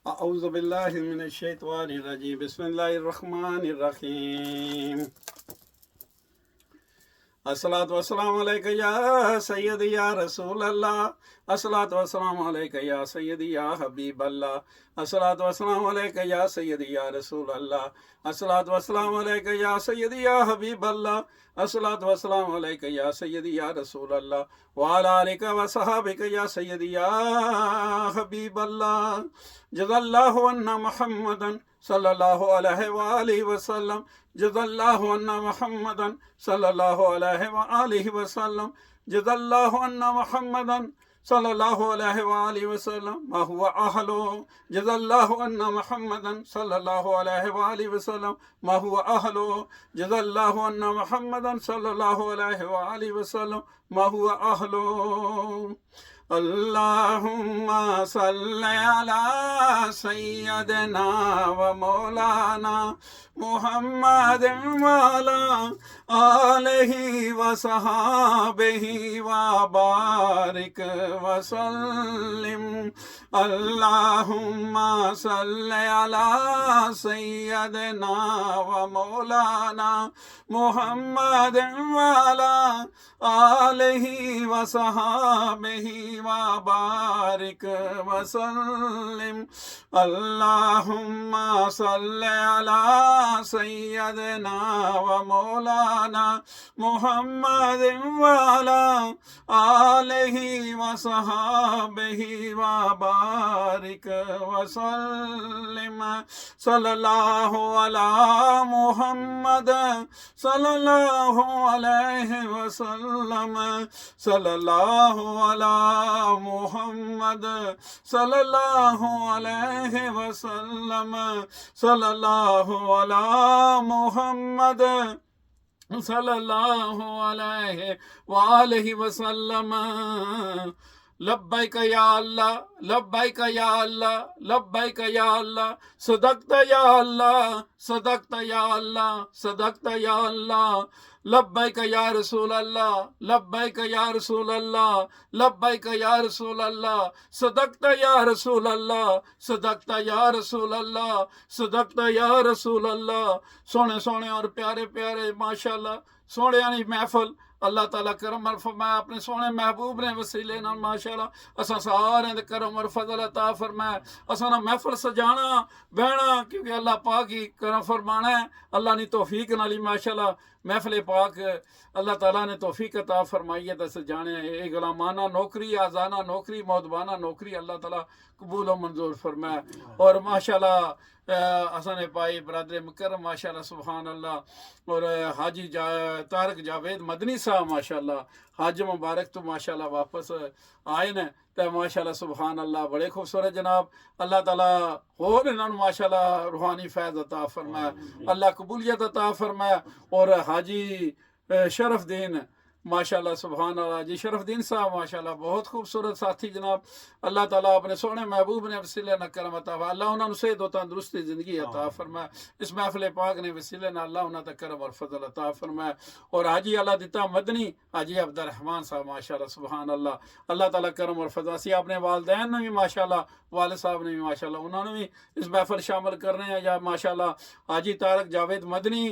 اعوذ باللہ من الشیطان الرجیم بسم اللہ الرحمن الرحیم الصلاۃ والسلام علیک یا سیدی یا رسول اللہ الصلاۃ والسلام علیک یا سیدی یا حبیب اللہ الصلاۃ والسلام علیک یا سیدی یا رسول اللہ الصلاۃ والسلام علیک یا سیدی یا حبیب اللہ الصلاۃ والسلام علیک یا سیدی یا رسول اللہ وعلی آلک وصحابک یا سیدی یا حبیب اللہ جزا اللہ عنا محمدا صلی اللہ علیہ وآلہ وسلم جزا اللہ عنا محمدا صلی اللہ علیہ وآلہ وسلم جزا اللہ عنا محمدا صلی اللہ علیہ وآلہ وسلم ما هو أهلو جزا اللہ عنا محمدا صلی اللہ علیہ وآلہ وسلم ما هو أهلو جزا اللہ عنا محمدا صلی اللہ علیہ وآلہ وسلم ما هو أهلو اللہم صلی علی سیدنا و مولانا محمد وعلی آلہ و صحابہ و بارک وسلم اللہم صلی علی سیدنا و مولانا محمد وعلی آلہ و صحابہ وبارک وسلم اللہم صلی علی سیدنا و مولانا محمد وعلی آلہ و صحابہ وبارک وسلم صلی اللہ علی محمد صلی اللہ علیہ وسلم صلی اللہ علی محمد صلی اللہ علیہ وسلم صلی اللہ علی محمد صلی اللہ علیہ وآلہ وسلم لبیک یا اللہ لبیک یا اللہ لبیک یا اللہ صدقت یا اللہ صدقت یا اللہ صدقت یا اللہ لبیک یا رسول اللہ لبیک یا رسول اللہ لبیک یا رسول اللہ صدقت یا رسول اللہ صدقت یا رسول اللہ صدقت یا رسول اللہ سونے سونے اور پیارے پیارے ماشاءاللہ سونے یعنی محفل اللہ تعالیٰ کرم اور فرمایا اپنے سونے محبوب نے وسیلے نال ماشاءاللہ اساں سارے دے کرم اور فضل عطا فرمایا اساں نہ محفل سجانا بہنا کیونکہ اللہ پاک ہی کرم فرمانا ہے اللہ نے توفیق نال ہی ماشاءاللہ محفل پاک اللہ تعالیٰ نے توفیق عطا فرمائی ہے سجانے اے غلامانہ نوکری آزانہ نوکری مودبانہ نوکری اللہ تعالیٰ قبول و منظور فرمایا اور ماشاءاللہ حسن پائی برادر مکرم ماشاءاللہ سبحان اللہ اور حاجی طارق جاوید مدنی صاحب ماشاءاللہ حج مبارک تو ماشاءاللہ واپس آئے نے تو ماشاءاللہ سبحان اللہ بڑے خوبصورت جناب اللہ تعالیٰ اور انہوں نے ماشاءاللہ روحانی فیض عطا فرمایا اللہ قبولیت عطا فرمایا اور حاجی شرف دین ماشاءاللہ سبحان اللہ جی شرف دین صاحب ماشاءاللہ بہت خوبصورت ساتھی جناب اللہ تعالیٰ اپنے سونے محبوب نے وسیلے نہ کرم عطا فرمایا اللہ انہوں نے صحت و تندرستی زندگی عطا فرمایا اس محفل پاک نے وسیلے نہ اللہ انہوں نے کرم اور فضل عطا فرمایا اور حاجی اللہ دیتا مدنی حاجی عبد الرحمن صاحب ماشاءاللہ سبحان اللہ اللہ تعالیٰ کرم اور فضل اسی اپنے والدین نے بھی ماشاءاللہ والد صاحب نے بھی ماشاءاللہ انہوں نے بھی اس محفل شامل کرنے ہیں یا ماشاءاللہ حاجی طارق جاوید مدنی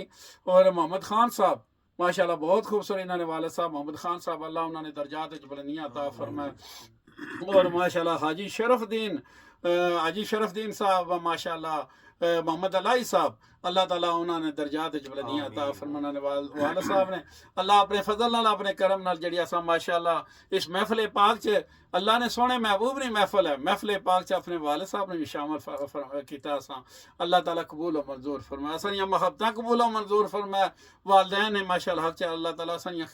اور محمد خان صاحب ماشاءاللہ بہت خوبصورت انہوں نے والد صاحب محمد خان صاحب اللہ انہوں نے درجات بلندیاں عطا فرمائے اور ماشاءاللہ حاجی شرف دین صاحب ماشاءاللہ محمد علائی صاحب اللہ تعالیٰ انہوں نے درجات بلندیاں عطا فرمانے والد صاحب نے اللہ اپنے فضل نال اپنے کرم نال جڑی اساں ماشاءاللہ اس محفل پاک چ اللہ نے سونے محبوب نے محفل ہے محفل پاک چ اپنے والد صاحب نے بھی شامل کیتا اساں اللہ تعالیٰ قبول و منظور فرمایا اساں یہ محبتاں قبول و منظور فرمایا والدین نے ماشاءاللہ حق چ اللہ تعالیٰ اساں یہ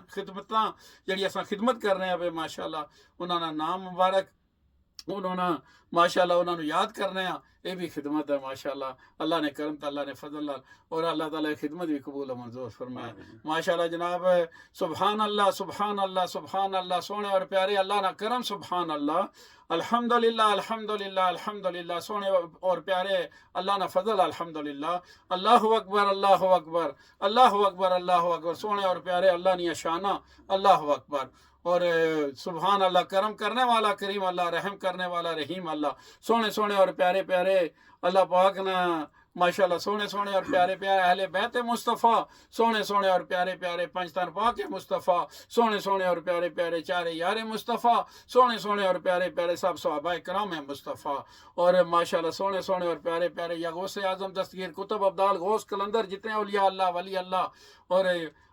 خدمتاں جڑی اساں خدمت کر رہے ہیں ماشاءاللہ انہوں نے نام مبارک انہوں نے ماشاءاللہ انہوں نے یاد کرنے ہیں یہ بھی خدمت ہے ماشاءاللہ اللہ نے کرم تا اللہ نے فضل اور اللہ تعالیٰ خدمت بھی قبول و منظور فرمائے ماشاءاللہ جناب سبحان اللہ سبحان اللہ سبحان اللہ سونے اور پیارے اللہ نہ کرم سبحان اللہ الحمدللہ الحمدللہ الحمدللہ سونے اور پیارے اللہ نہ فضل الحمدللہ اللہ اکبر اللہ اکبر اللہ اکبر اللہ اکبر سونے اور پیارے اللہ نے شانہ اللہ اکبر اور سبحان اللہ، کرم کرنے والا کریم اللہ، رحم کرنے والا رحیم اللہ، سونے سونے اور پیارے پیارے اللہ پاک نا ماشاءاللہ، سونے سونے اور پیارے پیارے اہل بیت مصطفیٰ، سونے سونے اور پیارے پیارے پنجتن پاک مصطفیٰ، سونے سونے اور پیارے پیارے چارے یار مصطفیٰ، سونے سونے اور پیارے پیارے سب صحابہ کرام مصطفیٰ، اور ماشاءاللہ سونے سونے اور پیارے پیارے یا غوث اعظم دستگیر کتب ابدال غوث کلندر جتنے اولیاء اللہ ولی اللہ اور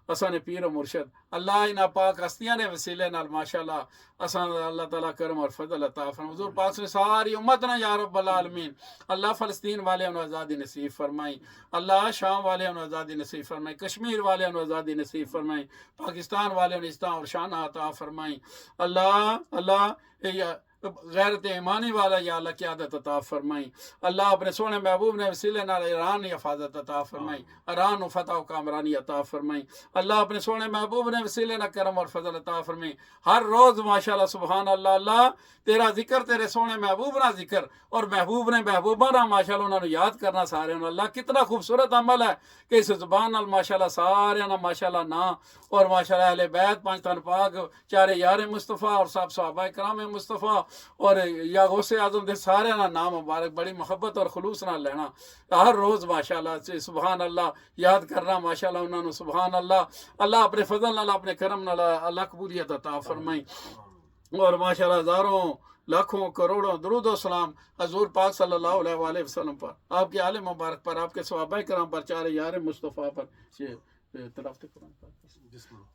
اساں پیر و مرشد اللہ انہاں پاک ہستیاں نے وسیلے نال ماشاءاللہ اساں اللہ تعالیٰ کرم اور فضل عطا فرمائے، حضور پاک سے ساری امت نے یا رب العالمین اللہ فلسطین والے انہوں آزادی نصیب فرمائی، اللہ شام والے انہوں آزادی نصیب فرمائی، کشمیر والے انہوں آزادی نصیب فرمائی، پاکستان والے انہوں عزت اور شان عطا فرمائی، اللہ غیرت ایمانی والا یا اللہ کی عادت عطا فرمائی، اللہ اپنے سونے محبوب نے وسیلے نال ایران کی حفاظت عطا فرمائی، ایران و فتح و کامرانی عطا فرمائی، اللہ اپنے سونے محبوب نے وسیلے نال کرم اور فضل عطا فرمائی، ہر روز ماشاءاللہ سبحان اللہ اللہ تیرا ذکر، تیرے سونے محبوب نہ ذکر، اور محبوب نے محبوبہ نہ ماشاءاللہ انہوں نے یاد کرنا سارے انہوں، اللہ کتنا خوبصورت عمل ہے کہ اس زبان نال ماشاءاللہ سارے نہ ماشاءاللہ نا اور ماشاءاللہ اہل بیت پانچ تن پاک چارے یار مصطفیٰ اور سب صحابہ کرام مصطفیٰ اور یا غوث اعظم دے سارے نا نام مبارک بڑی محبت اور خلوص نہ لینا ہر روز ماشاءاللہ سبحان اللہ یاد کرنا ماشاءاللہ انہوں نے سبحان اللہ اللہ اپنے فضل نال اپنے کرم نال اللہ قبولیت عطا فرمائی، اور ماشاءاللہ ہزاروں لاکھوں کروڑوں درود و سلام حضور پاک صلی اللہ علیہ وآلہ وسلم پر، آپ کے آل مبارک پر، آپ کے صحابہ کرام پر، چارے یار مصطفیٰ پر، تلاوت قرآن پاک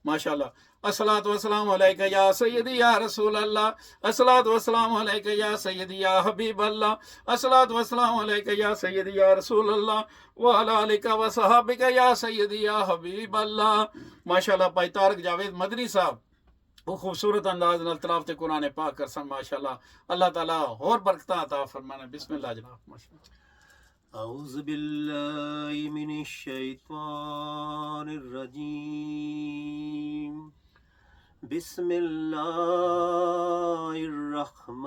ماشاءاللہ۔ الصلاۃ والسلام علیکہ یا سیدی یا رسول اللہ، الصلاۃ والسلام علیکہ یا سیدی یا حبیب اللہ، الصلاۃ والسلام علیکہ یا سیدی یا رسول اللہ وعلی آلک و صحابک یا سیدی یا حبیب اللہ۔ ماشاءاللہ بھائی طارق جاوید مدنی صاحب وہ خوبصورت انداز نال تلاوت قرآن پاک کرسن ماشاءاللہ، اللہ تعالیٰ اور برکتاں عطا فرمانے، بسم اللہ جناب ماشاءاللہ۔ اعوذ باللہ من الشیطان الرجیم، بسم اللہ الرحمن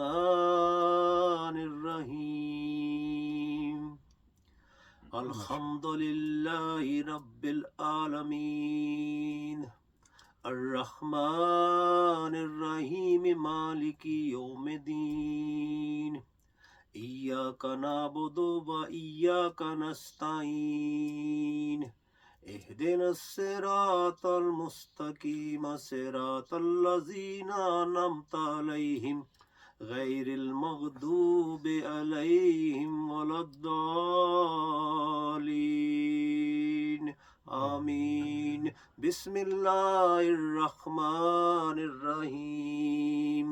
الرحیم، الحمد للہ رب العالمین، الرحمن الرحیم، مالک یوم الدین، ایاک نعبد و ایاک نستعین، اہدنا الصراط المستقیم، صراط الذین انعمت علیہم غیر المغضوب علیہم ولا الضالین، آمین۔ بسم اللہ الرحمن الرحیم،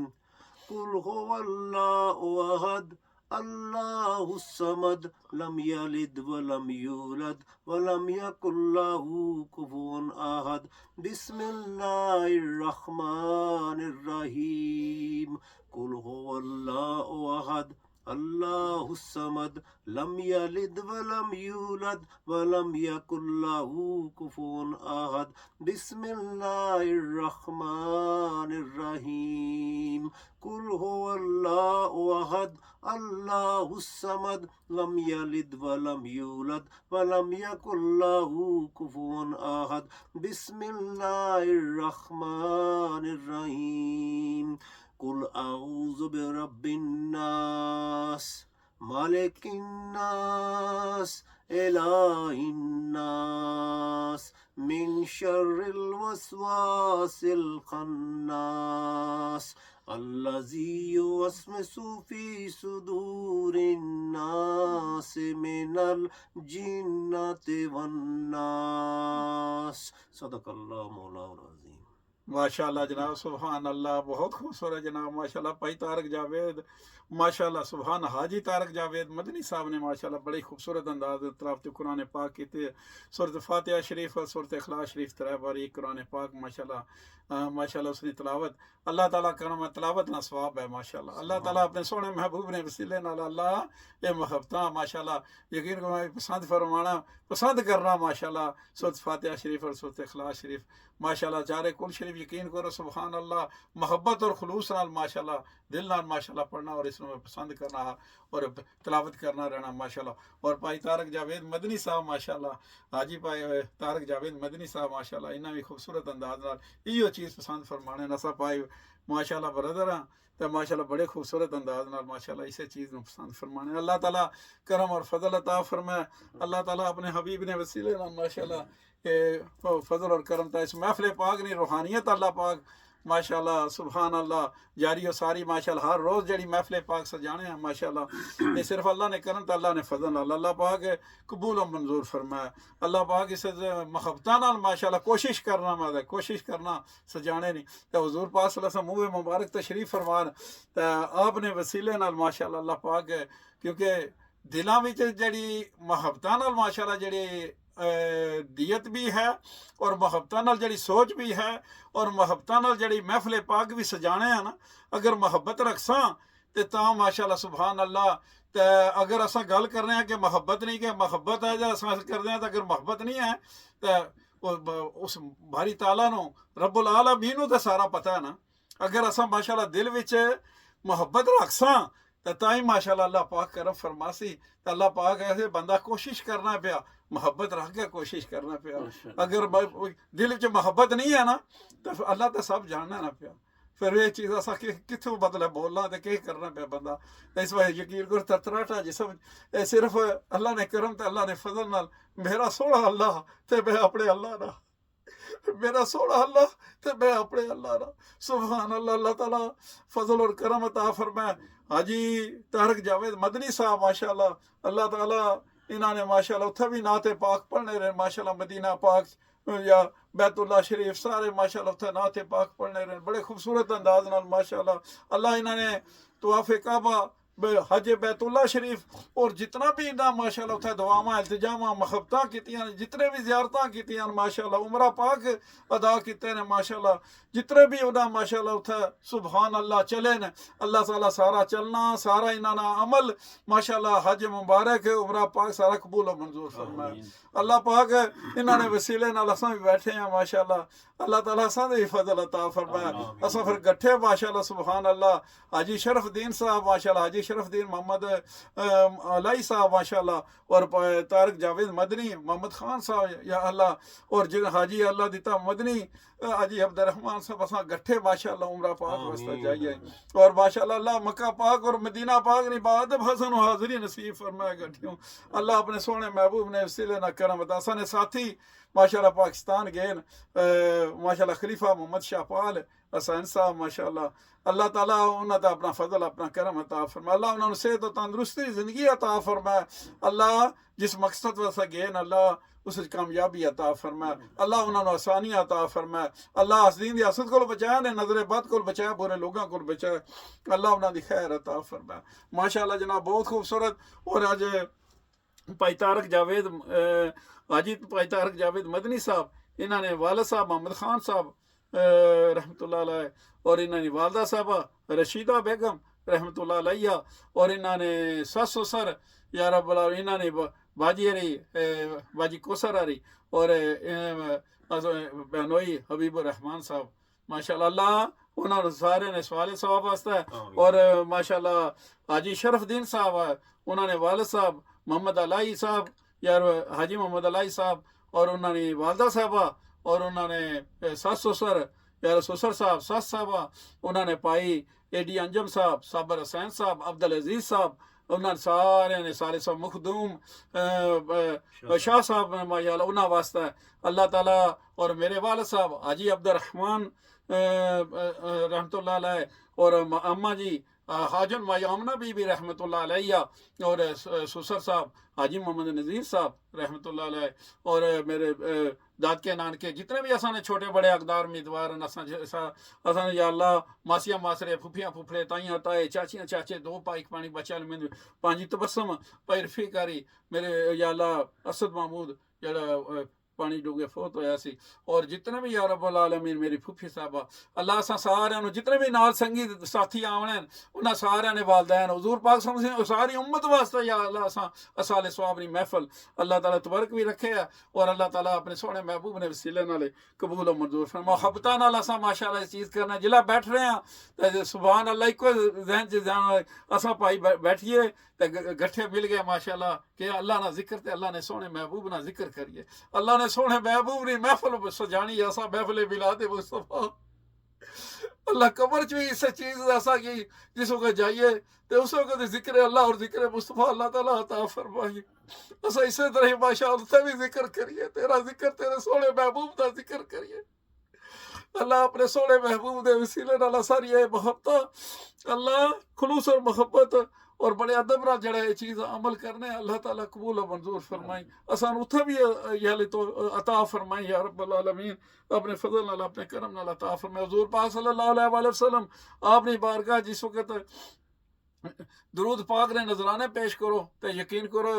قل هو اللہ احد اللہ الصمد، لم یلد ولم یولد ولم یکن له کفوا احد۔ بسم اللہ الرحمن الرحیم، قل هو اللہ احد اللہ الصمد، لم یلد ولم یولد ولم یکن له کفوا احد۔ بسم اللہ الرحمن الرحیم، قل هو اللہ احد اللہ الصمد، لم یلد ولم یولد ولم یکن له کفوا احد۔ بسم اللہ الرحمن الرحیم، قل اعوذ برب الناس، مالک الناس، الہ الناس، من شر الوسواس الخناس، الذی یوسوس فی صدور الناس من الجنۃ والناس۔ صدق اللہ مولانا العظیم۔ ماشاءاللہ جناب سبحان اللہ، بہت خوبصورت جناب ماشاءاللہ بھائی طارق جاوید ماشاءاللہ سبحان حاجی طارق جاوید مدنی صاحب نے ماشاءاللہ بڑی خوبصورت انداز میں تلاوت قرآن پاک کی تھی، سورۃ فاتحہ شریف اور سورۃ اخلاص شریف ترے باری قرآن پاک ماشاءاللہ ماشاءاللہ اس نے تلاوت اللہ تعالیٰ کرم تلاوت نہ ثواب ہے ماشاءاللہ، اللہ تعالیٰ اپنے سونے محبوب نے وسیلے نال اللہ یہ محبتاں ماشاءاللہ یقین کو پسند فرمانا پسند کرنا ماشاءاللہ سورۃ فاتحہ شریف اور سورۃ اخلاص شریف ماشاءاللہ چارے کل شریف یقین کرو سبحان اللہ محبت اور خلوص نال ماشاءاللہ دل نال ماشاءاللہ پڑھنا اور اس میں پسند کرنا اور تلاوت کرنا رہنا ماشاءاللہ۔ اور بھائی طارق جاوید مدنی صاحب ماشاءاللہ حاجی بھائی طارق جاوید مدنی صاحب ماشاءاللہ انہاں بھی خوبصورت انداز نال ایو چیز پسند فرمانے نسا پائی ماشاءاللہ برادر ہاں تو ماشاءاللہ بڑے خوبصورت انداز نال ماشاءاللہ اسے چیز نو پسند فرمانے اللہ تعالیٰ کرم اور فضل عطا فرمائے اللہ تعالیٰ اپنے حبیب نے وسیلے نال ماشاءاللہ فضل اور کرم تا اس محفل پاک نہیں روحانیت اللہ پاک ماشاءاللہ سبحان اللہ جاری و ساری ماشاءاللہ ہر روز جڑی محفل پاک سجانے ہیں ماشاءاللہ یہ صرف اللہ نے کرم تا اللہ نے فضل اللہ پاک قبول و منظور فرمایا اللہ پاک اس محبتہ نال ماشاءاللہ کوشش کرنا سجانے نہیں تو حضور پاک صلی اللہ علیہ وسلم منہ مبارک تشریف فرمان تو آپ نے وسیلے نال ماشاءاللہ اللہ پاک کیونکہ دلاں وچ جڑی محبتہ نال ماشاءاللہ جڑی دیت بھی ہے اور محبتہ نال جڑی سوچ بھی ہے اور محبتہ نال جڑی محفل پاک بھی سجانے ہیں نا اگر محبت رکھساں تے تاں ماشاءاللہ سبحان اللہ تے اگر اساں گل کر رہے ہیں کہ محبت نہیں کہ محبت ہے جا اساں کر رہے ہیں تو اگر محبت نہیں ہے تے اس باری تعالیٰ نو رب العالمین نو تے سارا پتہ ہے نا اگر اساں ماشاءاللہ دل وچ محبت رکھساں تو تائیں ماشاءاللہ اللہ پاک کرم فرماسی تو اللہ پاک ایسے بندہ کوشش کرنا پیا محبت رکھ کے کوشش کرنا پیا اگر دل وچ محبت نہیں ہے نا تو اللہ تو سب جاننا نہ پیا پھر یہ چیز اساں کتھوں مطلب بولنا تو کہ کرنا پیا بندہ اس وجہ یقین کر تتراٹا جسم صرف اللہ نے کرم تے اللہ نے فضل نال میرا سوڑا اللہ تے میں اپنے اللہ نا میرا سوڑا اللہ تے میں اپنے اللہ نا سبحان اللہ اللہ تعالیٰ فضل اور کرم عطا فرمائے حاجی طارق جاوید مدنی صاحب ماشاءاللہ اللہ تعالیٰ انہوں نے ماشاءاللہ اتھے بھی نعت پاک پڑھنے رہے ماشاءاللہ مدینہ پاک یا بیت اللہ شریف سارے ماشاءاللہ اتھے نعت پاک پڑھنے رہے بڑے خوبصورت انداز نال ماشاءاللہ اللہ انہوں نے طواف کعبہ حج بیت اللہ شریف اور جتنا بھی انہاں ماشاءاللہ اتھے دعاواں التجاماں محبتاں کیتیاں جتنے بھی زیارتاں کیتیاں ماشاءاللہ عمرہ پاک ادا کیتے نے ماشاءاللہ جتنے بھی انہاں ماشاءاللہ اتھے سبحان اللہ چلے نے اللہ تعالیٰ سارا چلنا سارا انہاں عمل ماشاءاللہ حج مبارک عمرہ پاک سارا قبول و منظور فرمائے اللہ پاک انہاں نے وسیلے نال اساں بھی بیٹھے ہیں ماشاءاللہ اللہ تعالیٰ اساں دے فضل عطا فرمائے اساں پھر گٹھے ماشاءاللہ سبحان اللہ حاجی شرف الدین صاحب ماشاءاللہ حاجی شرف الدین محمد علائی صاحب ماشاءاللہ اور طارق جاوید مدنی محمد خان صاحب یا اللہ اور حاجی اللہ دیتا مدنی حاجی عبد الرحمن صاحب اساں گٹھے ماشاءاللہ عمرہ پاک واسطے جائیے اور ماشاءاللہ اللہ مکہ پاک اور مدینہ پاک نے بادب حسن و حاضری نصیب فرمائے گٹھیوں اللہ اپنے سونے محبوب نے وسیلے نہ کرم عطا اساں نے ساتھی ماشاءاللہ پاکستان گئے ماشاءاللہ خلیفہ محمد شاہ پال حسین صاحب ماشاءاللہ اللہ تعالیٰ انہوں نے اپنا فضل اپنا کرم عطا فرمائے اللہ انہوں نے صحت و تندرستی زندگی عطا فرمائے اللہ جس مقصد واسطے گئے اللہ اس کامیابی عطا فرمائے اللہ انہوں نے آسانی عطا فرمائے اللہ حسدین دی حسد کو بچایا نے نظر بد کو بچایا برے لوگوں کو بچایا اللہ انہوں دی خیر عطا فرمائے ماشاءاللہ جناب بہت خوبصورت اور آج بھائی طارق جاوید حاجی بھائی طارق جاوید مدنی صاحب انہوں نے والد صاحب محمد خان صاحب رحمۃ اللہ علیہ اور انہوں نے والدہ صاحبہ رشیدہ بیگم رحمۃ اللہ علیہ اور انہوں نے سس سسر یا رب اللہ انہوں نے باجی رہی باجی کوثر رہی اور بہنوئی حبیب الرحمان صاحب ماشاءاللہ اللہ انہوں نے سارے نے سوال ثواب واسطہ اور ماشاءاللہ حاجی شرف الدین صاحب انہوں نے والد صاحب محمد علائی صاحب یا حاجی محمد علائی صاحب اور انہوں نے والدہ صاحبہ اور انہوں نے سس سسر یا سسر صاحب سس صاحبہ انہوں نے پائی اے ڈی انجم صاحب صابر حسین صاحب عبدالعزیز صاحب انہوں نے سارے نے سارے صاحب مخدوم شاہ صاحب ماشاءاللہ انہوں واسطہ ہے اللہ تعالیٰ اور میرے والد صاحب حاجی عبد الرحمن رحمۃ اللہ علیہ اور اماں جی حاجن مائی آمنہ بی بی رحمۃ اللہ علیہ اور سسر صاحب حاجی محمد نذیر صاحب رحمۃ اللہ علیہ اور میرے داد کے نانکے جتنے بھی اساں نے چھوٹے بڑے اقدار امیدوار ہیں اساں یا اللہ ماسیاں ماسرے پھپھیاں پھپھڑے تائیاں تائے چاچیاں چاچے دو پائک پانی بچا میں پانچی تبسم پائی رفیقاری میرے یا اللہ اسد محمود جڑا پانی ڈوگے فوت ہویا سی اور جتنے بھی یا رب العالمین میری پھوپھی صاحبہ اللہ اساں سارے جتنے بھی نال سنگی ساتھی آونے انہاں سارے نے والدین حضور پاک صلی اللہ علیہ وسلم ساری امت واسطے یا اللہ اساں اصال ثواب دی محفل اللہ تعالیٰ تبارک بھی رکھے ہے اور اللہ تعالیٰ اپنے سونے محبوب نے وسیلے نال قبول و منظور فرما محبتاں نال اساں ماشاءاللہ اس چیز کرنا جلا بیٹھ رہے ہیں سبحان اللہ ایک ذہن چ اساں پائی بیٹھیے تے گٹھے مل گئے ماشاءاللہ کہ اللہ نہ ذکر تے اللہ نے سونے محبوب نہ ذکر کریے اللہ نے سونے محبوب نے محفل سجانی ایسا محفل بلاد مصطفیٰ اللہ قبر چ بھی اس چیز ایسا کی جس وقت جائیے تو اس وقت ذکر اللہ اور ذکر مصطفیٰ اللہ تعالیٰ عطا فرمائی. اسا اسی طرح بادشاہ اتنے بھی ذکر کریے، تیرا ذکر تیرے سونے محبوب کا ذکر کریے. اللہ اپنے سونے محبوب دے وسیلے نال ساری محبت اللہ خلوص اور محبت اور بڑے ادب نال جڑا یہ چیز عمل کرنے اللہ تعالیٰ قبول و منظور فرمائی. اسان اتھے بھی یہ تو عطا فرمائی یا رب العالمین، اپنے فضل نال اپنے کرم نال عطا فرمائی. حضور پاک صلی اللہ علیہ وآلہ وسلم آپ نے بارگاہ جس وقت درود پاک نے نذرانے پیش کرو تو یقین کرو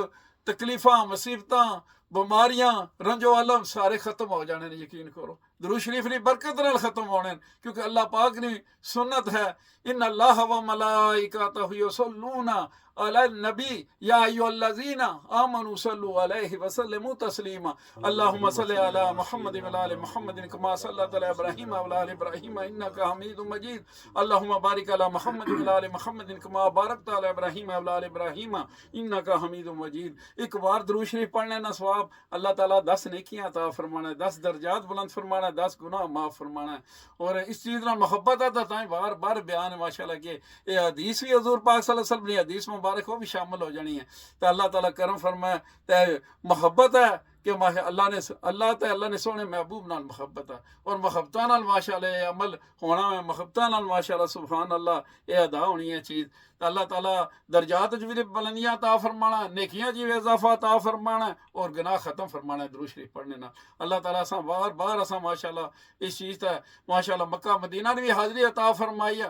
تکلیفاں مصیبتاں بیماریاں رنج و علم سارے ختم ہو جانے. یقین کرو درود شریف نے برکت نال ختم ہونے، کیونکہ اللہ پاک نے سنت ہے ان اللہ و ملائکتہ یصلون علی النبی یا ایھا الذین آمنوا صلوا علیہ وسلموا تسلیما. اللہم صلی علی محمد وعلی آل محمد کما صلیت علی ابراہیم وعلی آل ابراہیم انک حمید مجید. اللہم بارک علی محمد وعلی آل محمد کما بارکت علی ابراہیم وعلی آل ابراہیم انک حمید مجید. ایک بار درود شریف پڑھنے نہ ثواب اللہ تعالیٰ 10 نیکیاں عطا فرمانا ہے، 10 درجات بلند فرمانا ہے، 10 گناہ معاف فرمانا ہے. اور اس چیز نال محبت ہے تو بار بار بیان ہے ماشاءاللہ کہ یہ حدیث بھی حضور پاک صلی اللہ علیہ وسلم نے حدیث مبارک وہ بھی شامل ہو جانی ہے. تو اللہ تعالیٰ کرم فرمائے تے محبت ہے کہ اللہ نے سونے محبوب نال محبت ہے اور محبتاں نال ماشاءاللہ عمل ہونا ہے، محبتاں نال ماشاءاللہ سبحان اللہ یہ ادا ہونی ہے چیز. تو اللہ تعالیٰ درجات بھی بلندیاں عطا فرمانا، نیکیاں جی اضافہ عطا فرمانا اور گناہ ختم فرمانا ہے درود شریف پڑھنے نال. اللہ تعالیٰ اساں بار بار اساں ماشاءاللہ اس چیز تے ماشاءاللہ مکہ مدینہ نے بھی حاضری عطا فرمایا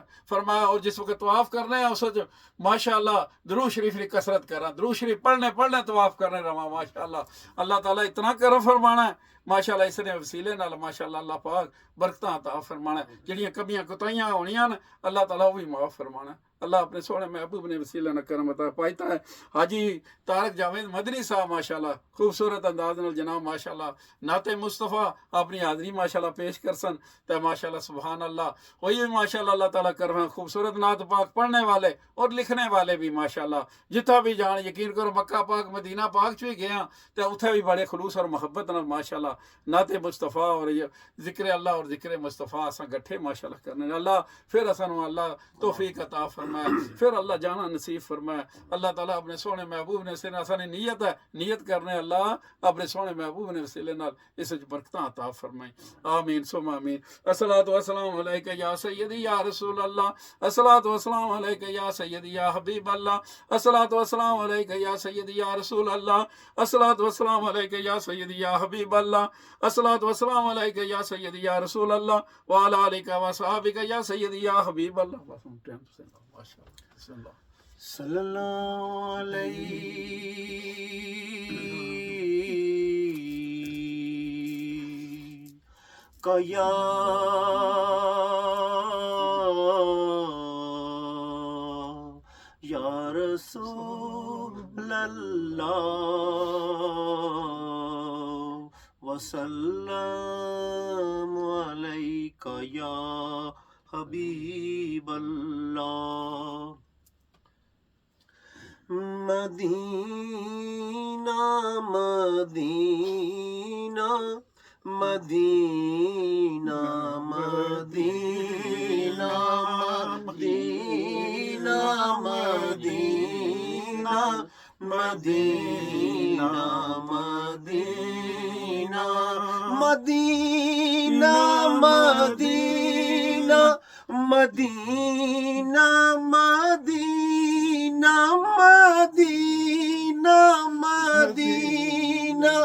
اور جس وقت طواف کرنے ہیں اس وقت ماشاءاللہ درود شریف کی کثرت کرنا، درود شریف پڑھنے طواف کرنے رہا ماشاءاللہ. اللہ تعالیٰ اتنا کرم فرمانا ہے ماشاءاللہ اس نے وسیلے نال ماشاءاللہ اللہ پاک برکتاں عطا فرمانا ہے. جڑیاں کمیاں کوتاہیاں ہونیاں اللہ تعالیٰ وہ بھی معاف فرمانا ہے. اللہ اپنے سونے محبوب نے وسیلہ نہ کرم عطا پائیتا ہے. حاجی طارق جاوید مدنی صاحب ماشاءاللہ خوبصورت انداز نال جناب ماشاءاللہ نعت مصطفیٰ اپنی حاضری ماشاءاللہ پیش کرسن تے ماشاءاللہ سبحان اللہ. وہی ماشاءاللہ اللہ تعالیٰ کرم خوبصورت نعت پاک پڑھنے والے اور لکھنے والے بھی ماشاءاللہ جتھا بھی جان یقین کرو مکہ پاک مدینہ پاک چ بھی گیا تے اتھے بھی بڑے خلوص اور محبت نال ماشاءاللہ نعت مصطفیٰ اور ذکر اللہ اور ذکر مصطفیٰ اساں گٹھے ماشاءاللہ کرنے. اللہ پھر اساں اللہ توفیق عطا فرمائے، پھر اللہ جانا نصیب فرمائے. اللہ تعالیٰ اپنے سونے محبوب نے سے اساں نیت ہے نیت کرنے اللہ اپنے سونے محبوب نے وسیلے نال اس برکتاں عطا فرمائے. آمین ثم آمین. الصلاۃ والسلام علیک یا سیدی یا رسول اللہ، الصلاۃ والسلام علیک یا سیدی یا حبیب اللہ، الصلاۃ والسلام علیک یا سیدی یا رسول اللہ، الصلاۃ والسلام علیک یا سیدی یا حبیب اللہ، الصلاۃ والسلام علیک یا سیدی یا رسول اللہ وعلی آلک و صحابک یا سیدی یا حبیب اللہ. صلی اللہ علیہ یا رسول اللہ وسلم علیک یا حبیب اللہ. مدینہ مدینہ مدینہ مدینہ مدینہ مدینہ مدینہ مدینہ مدینہ مدینہ مدینہ مدینہ مدینہ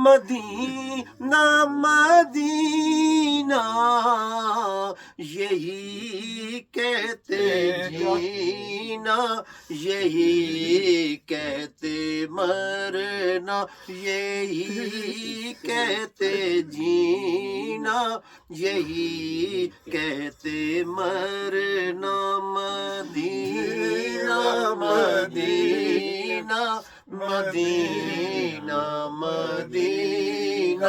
مدینہ مدینہ یہی کہتے جینا یہی کہتے مرنا یہی کہتے جینا یہی کہتے مرنا. مدینہ مدینہ مدینہ مدینہ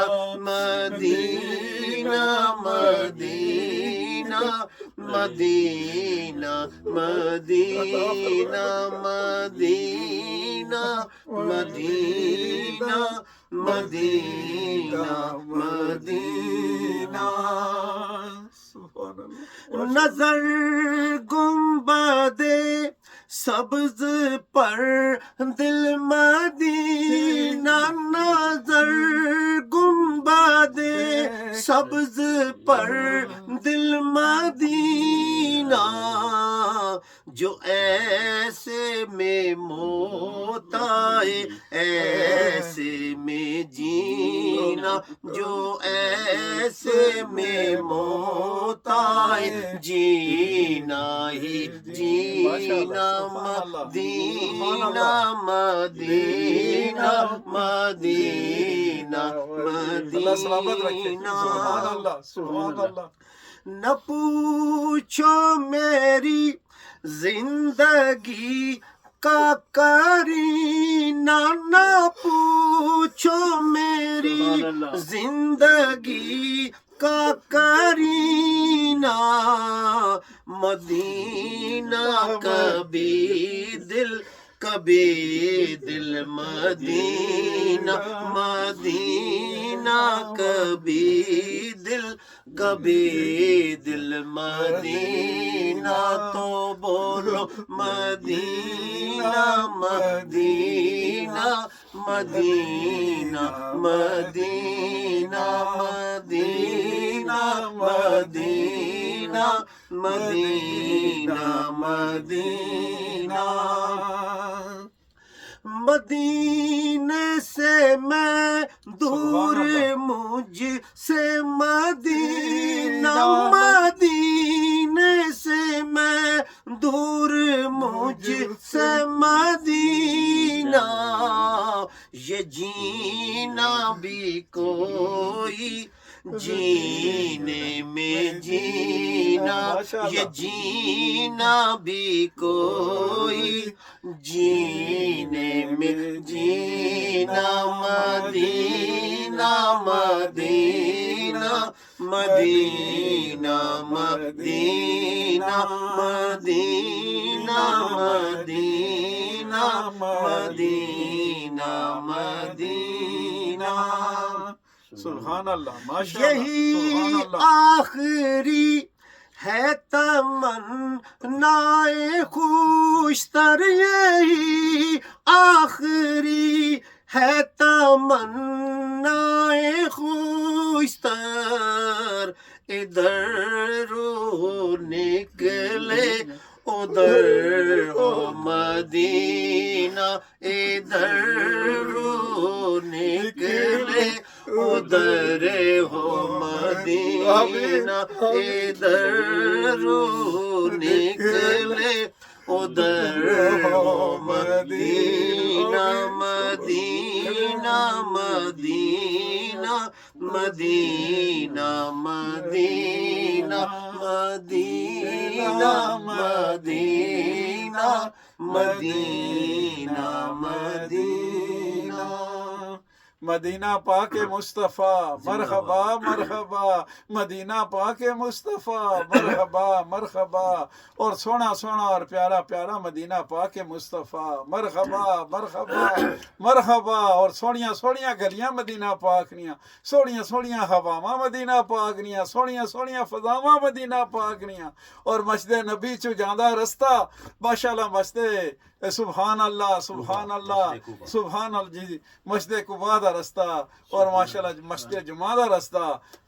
مدینہ مدینہ مدینہ مدینہ مدینہ مدینہ مدینہ مدینہ. سبحان اللہ نظر گنبد سبز پر دل مدینہ، نظر گنبد سبز پر دل مدینہ، جو ایسے میں موت آئے ایسے میں جینا، جو ایسے میں موت آئے جینا ہی جینا، مدینہ مدینہ مدینہ اللہ سلامت رکھے، سبحان مدینہ۔ اللہ سبحان اللہ۔ نہ پوچھو میری زندگی کا کرینہ، نہ پوچھو میری زندگی کا کرینہ، مدینہ کبھی دل مدینہ، مدینہ کبھی دل مدینہ، تو بولو مدینہ مدینہ مدینہ مدینہ مدینہ مدینہ مدینہ مدینہ۔ مدینے سے میں دور مجھ سے مدینہ، مدینے سے میں دور مجھ سے مدینہ، یہ جینا بھی کوئی جینے میں جینا، یہ جینا بھی کوئی جینے میں جینا، مدینہ مدینہ مدینہ مدینہ مدینہ مدینہ مدینہ مدینہ۔ سبحان اللہ ماشاء اللہ یہی سبحان اللہ۔ آخری ہے تمنا خوشتر، یہی آخری ہے تمنا خوشتر، ادھر رو نکلے ادھر ہو مدینہ، ادھر رو نکلے ادھر ہو مدینہ، ادھر رو نکلے ادھر ہو مدینہ، مدینہ مدینہ مدینہ مدینہ مدینہ مدینہ مدینہ مدینہ۔ مدینہ پاک مصطفیٰ مرحبا مرحبا، مدینہ پاک مصطفیٰ مرحبا مرحبا، اور سونا سونا اور پیارا پیارا مدینہ پاک مصطفیٰ مرحبا مرحبا مرحبا، اور سونیاں سونیاں گلیاں مدینہ پاک نیاں، سونیاں سونیاں ہواواں مدینہ پاک نیاں، سونیاں سونیاں فضاواں مدینہ پاک نیاں، اور مسجد نبی چو جاندہ رستہ ماشاءاللہ مسجد سبحان اللہ سبحان اللہ سبحان اللہ، جی مسجد قباء دا رستہ، اور ماشاءاللہ مسجد جمعہ دا رستہ،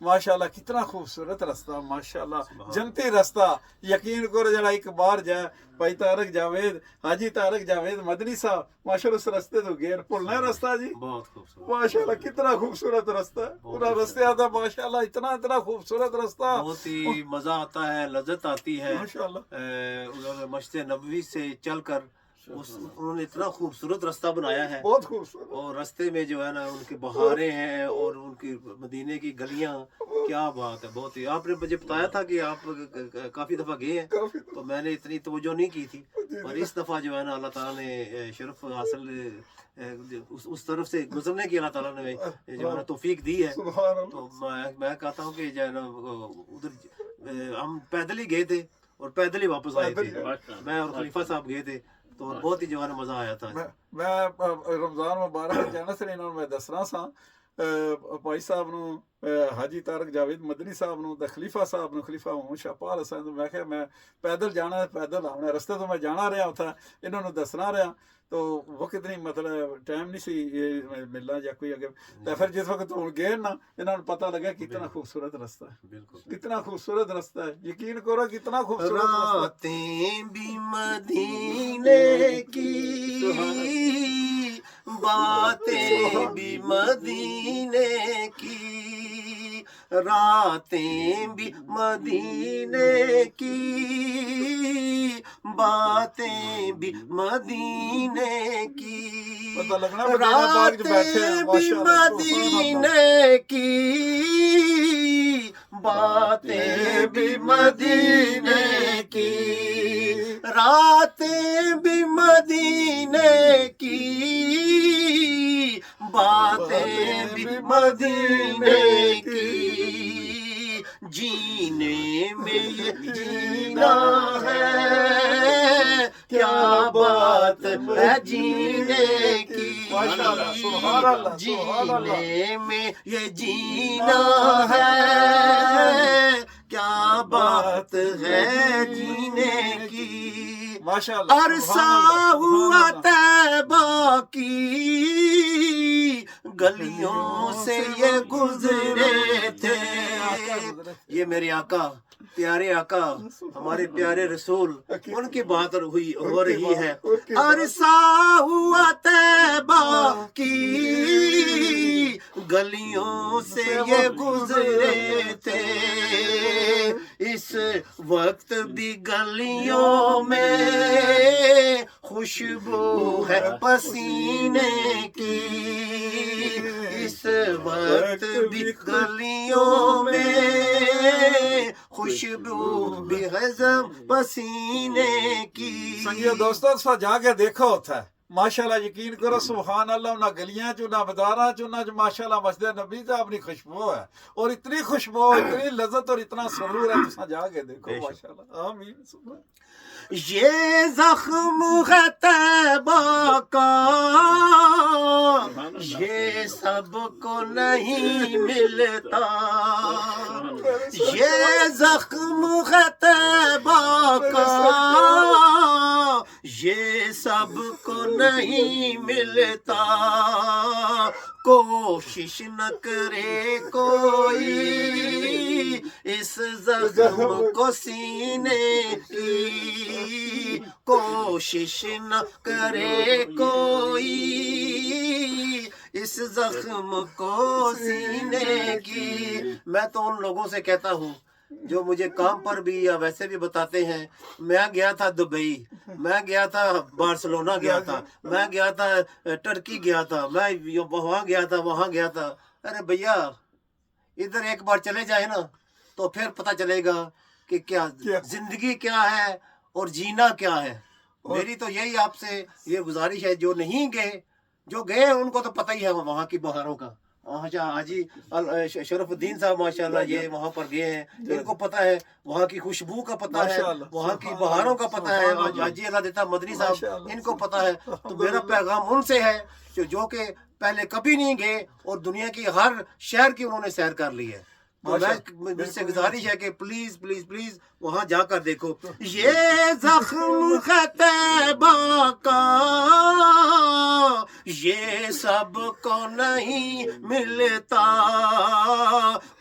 ماشاءاللہ کتنا خوبصورت رستہ، ماشاءاللہ جنتی رستہ، یقین کرو جڑا ایک بار جائے بھائی طارق جاوید حاجی طارق جاوید مدنی صاحب ماشاءاللہ اس رستے تو غیر بھولنا رستہ جی، بہت خوبصورت، ماشاءاللہ کتنا خوبصورت رستہ ہے، پورا رستے آتا ماشاءاللہ اتنا خوبصورت رستہ، بہت ہی مزہ آتا ہے، لذت آتی ہے ماشاءاللہ مسجد نبوی سے چل کر، انہوں نے اتنا خوبصورت رستہ بنایا ہے، بہت خوبصورت، اور رستے میں جو ہے نا ان کی بہاریں ہیں اور ان کی مدینے کی گلیاں، کیا بات ہے، بہت ہی۔ آپ نے مجھے بتایا تھا کہ آپ کافی دفعہ گئے ہیں، تو میں نے اتنی توجہ نہیں کی تھی، اور اس دفعہ جو ہے نا اللہ تعالیٰ نے شرف حاصل اس طرف سے گزرنے کی اللہ تعالیٰ نے جو ہے نا توفیق دی ہے، تو میں کہتا ہوں کہ جو ہے نا ادھر ہم پیدل ہی گئے تھے اور پیدل ہی واپس آئے تھے، میں اور خلیفہ صاحب گئے تھے، تو بہت ہی جو ہے نا مزہ آیا تھا۔ میں رمضان مبارک جانا سے انہوں میں دسنا سا ਭਾਈ ਸਾਹਿਬ ਨੂੰ ਹਾਜੀ ਤਾਰਕ ਜਾਵੇਦ ਮਦਨੀ ਸਾਹਿਬ ਨੂੰ ਤੇ ਖਲੀਫਾ ਸਾਹਿਬ ਨੂੰ, ਖਲੀਫਾ ਮੁਹੰਮਦ ਸ਼ਾਹਪਾਲ ਹਸਨ ਨੂੰ। ਮੈਂ ਕਿਹਾ ਮੈਂ ਪੈਦਲ ਜਾਣਾ, ਪੈਦਲ ਆਉਣਾ, ਰਸਤੇ ਤੋਂ ਮੈਂ ਜਾਣਾ ਰਿਹਾ ਉੱਥੇ, ਇਹਨਾਂ ਨੂੰ ਦੱਸਣਾ ਰਿਹਾ। تو وقت نہیں مطلب ٹائم نہیں سی یہ ملنا یا کوئی اگر تو پھر جس وقت ہوں گئے نا انہوں نے پتہ لگا کتنا خوبصورت رستہ ہے، کتنا خوبصورت رستہ ہے، یقین کرو کتنا خوبصورت رستہ ہے۔ راتیں بھی مدینے کی، باتیں بھی مدینے کی، راتیں بھی مدینے کی، باتیں بھی مدینے کی، پتہ لگنا مدینہ پاک جو بیٹھے ہیں راتیں بھی مدینے کی، باتیں بھی مدینے کی، راتیں بھی مدینے کی، باتیں بھی مدینے کی، جینے میں یہ جینا ہے، کیا بات ہے جینے کی، جینے میں یہ جینا ہے، کیا بات ہے جینے کی، عرصہ ہوا طیبہ کی گلیوں سے یہ گزرے تھے، یہ میرے آقا، پیارے آقا، ہمارے پیارے رسول، ان کی بات ہو رہی ہے۔ عرصہ ہوا طیبہ کی گلیوں سے یہ گزرے تھے، اس وقت بھی گلیوں میں خوشبو ہے پسینے کی، اس وقت بھی گلیوں میں خوشبو بھی ہے پسینے کی۔ سنگیو دوستو سا جا کے دیکھو ہوتا ہے ماشاءاللہ، یقین کرو سبحان اللہ، نہ گلیاں چو نہ بازاراں چو نہ ماشاءاللہ مسجد نبی کا اپنی خوشبو ہے، اور اتنی خوشبو، اتنی لذت اور اتنا سرور ہے، تسا جا کے دیکھو ماشاءاللہ۔ آمین سبحان۔ یہ زخم ہے طیبہ کا، یہ سب کو نہیں ملتا، یہ زخم ہے طیبہ کا، یہ سب کو نہیں ملتا، کوشش نہ کرے کوئی اس زخم کو سینے کی، کوشش نہ کرے کوئی اس زخم کو سینے کی۔ میں تو ان لوگوں سے کہتا ہوں جو مجھے کام پر بھی یا ویسے بھی بتاتے ہیں، میں گیا تھا دبئی، میں گیا تھا بارسلونا گیا تھا، میں گیا تھا ٹرکی گیا تھا، میں وہاں گیا تھا، وہاں گیا تھا۔ ارے بھیا ادھر ایک بار چلے جائے نا تو پھر پتہ چلے گا کہ کیا زندگی کیا ہے اور جینا کیا ہے۔ میری تو یہی آپ سے یہ گزارش ہے، جو نہیں گئے، جو گئے ان کو تو پتہ ہی ہے وہاں کی بہاروں کا۔ حاجی شرف الدین صاحب ماشاءاللہ یہ وہاں پر گئے ہیں، ان کو پتہ ہے وہاں کی خوشبو کا پتہ ہے، وہاں کی بہاروں کا پتہ ہے۔ حاجی اللہ دیتا مدنی صاحب، ان کو پتہ ہے۔ تو میرا پیغام ان سے ہے جو کہ پہلے کبھی نہیں گئے اور دنیا کی ہر شہر کی انہوں نے سیر کر لی ہے۔ تو مجھ سے گزارش ہے کہ پلیز پلیز پلیز وہاں جا کر دیکھو۔ یہ زخم ہے طیبہ کا، یہ سب کو نہیں ملتا،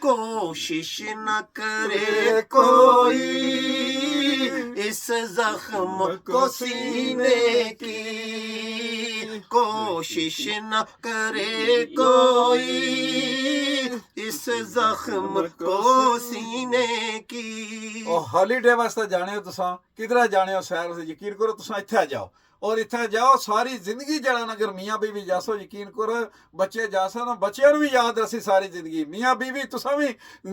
کوشش نہ کرے کوئی اس زخم کو سینے کی، کوشش نہ کرے کوئی اس زخم کو سینے کی۔ ہالیڈے واسطے جانے ہو تساں کدھر جانے ہو سیر سے، یقین کرو تساں اتھے جاؤ، اور اتھے جاؤ ساری زندگی جڑا اگر میاں بیوی جاسو، یقین کرو بچے جاسو نا بچیاں نوں بھی یاد رسی ساری زندگی، میاں بیوی تساں بھی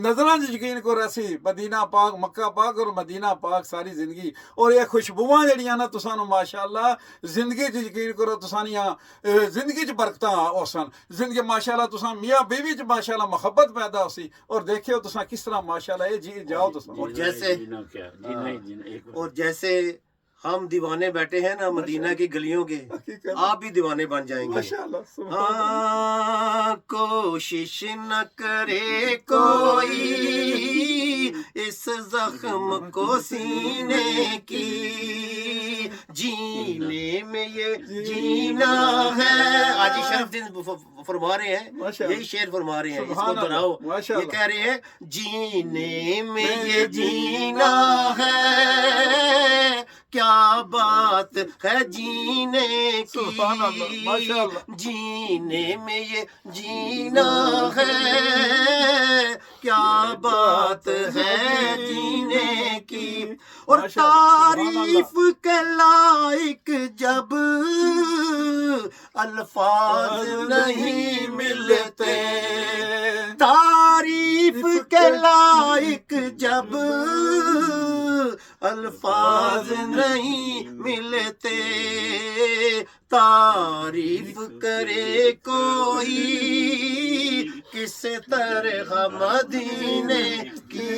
نظراں یقین کرو رسی مدینہ پاک، مکہ پاک اور مدینہ پاک ساری زندگی، اور یہ خوشبوواں جڑیاں نا تساں نوں ماشاءاللہ زندگی چ یقین کرو تساں نیاں زندگی چ برکتاں ہوسن، زندگی ماشاءاللہ تساں میاں بیوی چ ماشاءاللہ محبت پیدا ہوسی، اور دیکھیو تساں کس طرح ماشاءاللہ یہ جی جاؤ تساں۔ اور جیسے ہم دیوانے بیٹھے ہیں نا مدینہ کی گلیوں کے، حقیقت آپ بھی دیوانے بن جائیں گے. ماشاءاللہ سبحان ہاں کوشش نہ کرے کوئی اس زخم کو سینے کی، جینے میں یہ جینا ہے. آج شرف دین فرما رہے ہیں، یہی شعر فرما رہے ہیں، اس کو دہراؤ. یہ کہہ رہے ہیں جینے میں یہ جینا ہے، کیا بات ہے جینے سبحان اللہ کی، ماشاءاللہ جینے میں یہ جینا ہے، کیا بات ہے جینے کی. اور تعریف کے لائق جب الفاظ نہیں ملتے، تعریف کے لائق جب الفاظ نہیں ملتے، تعریف کرے کوئی کس طرح مدینے کی،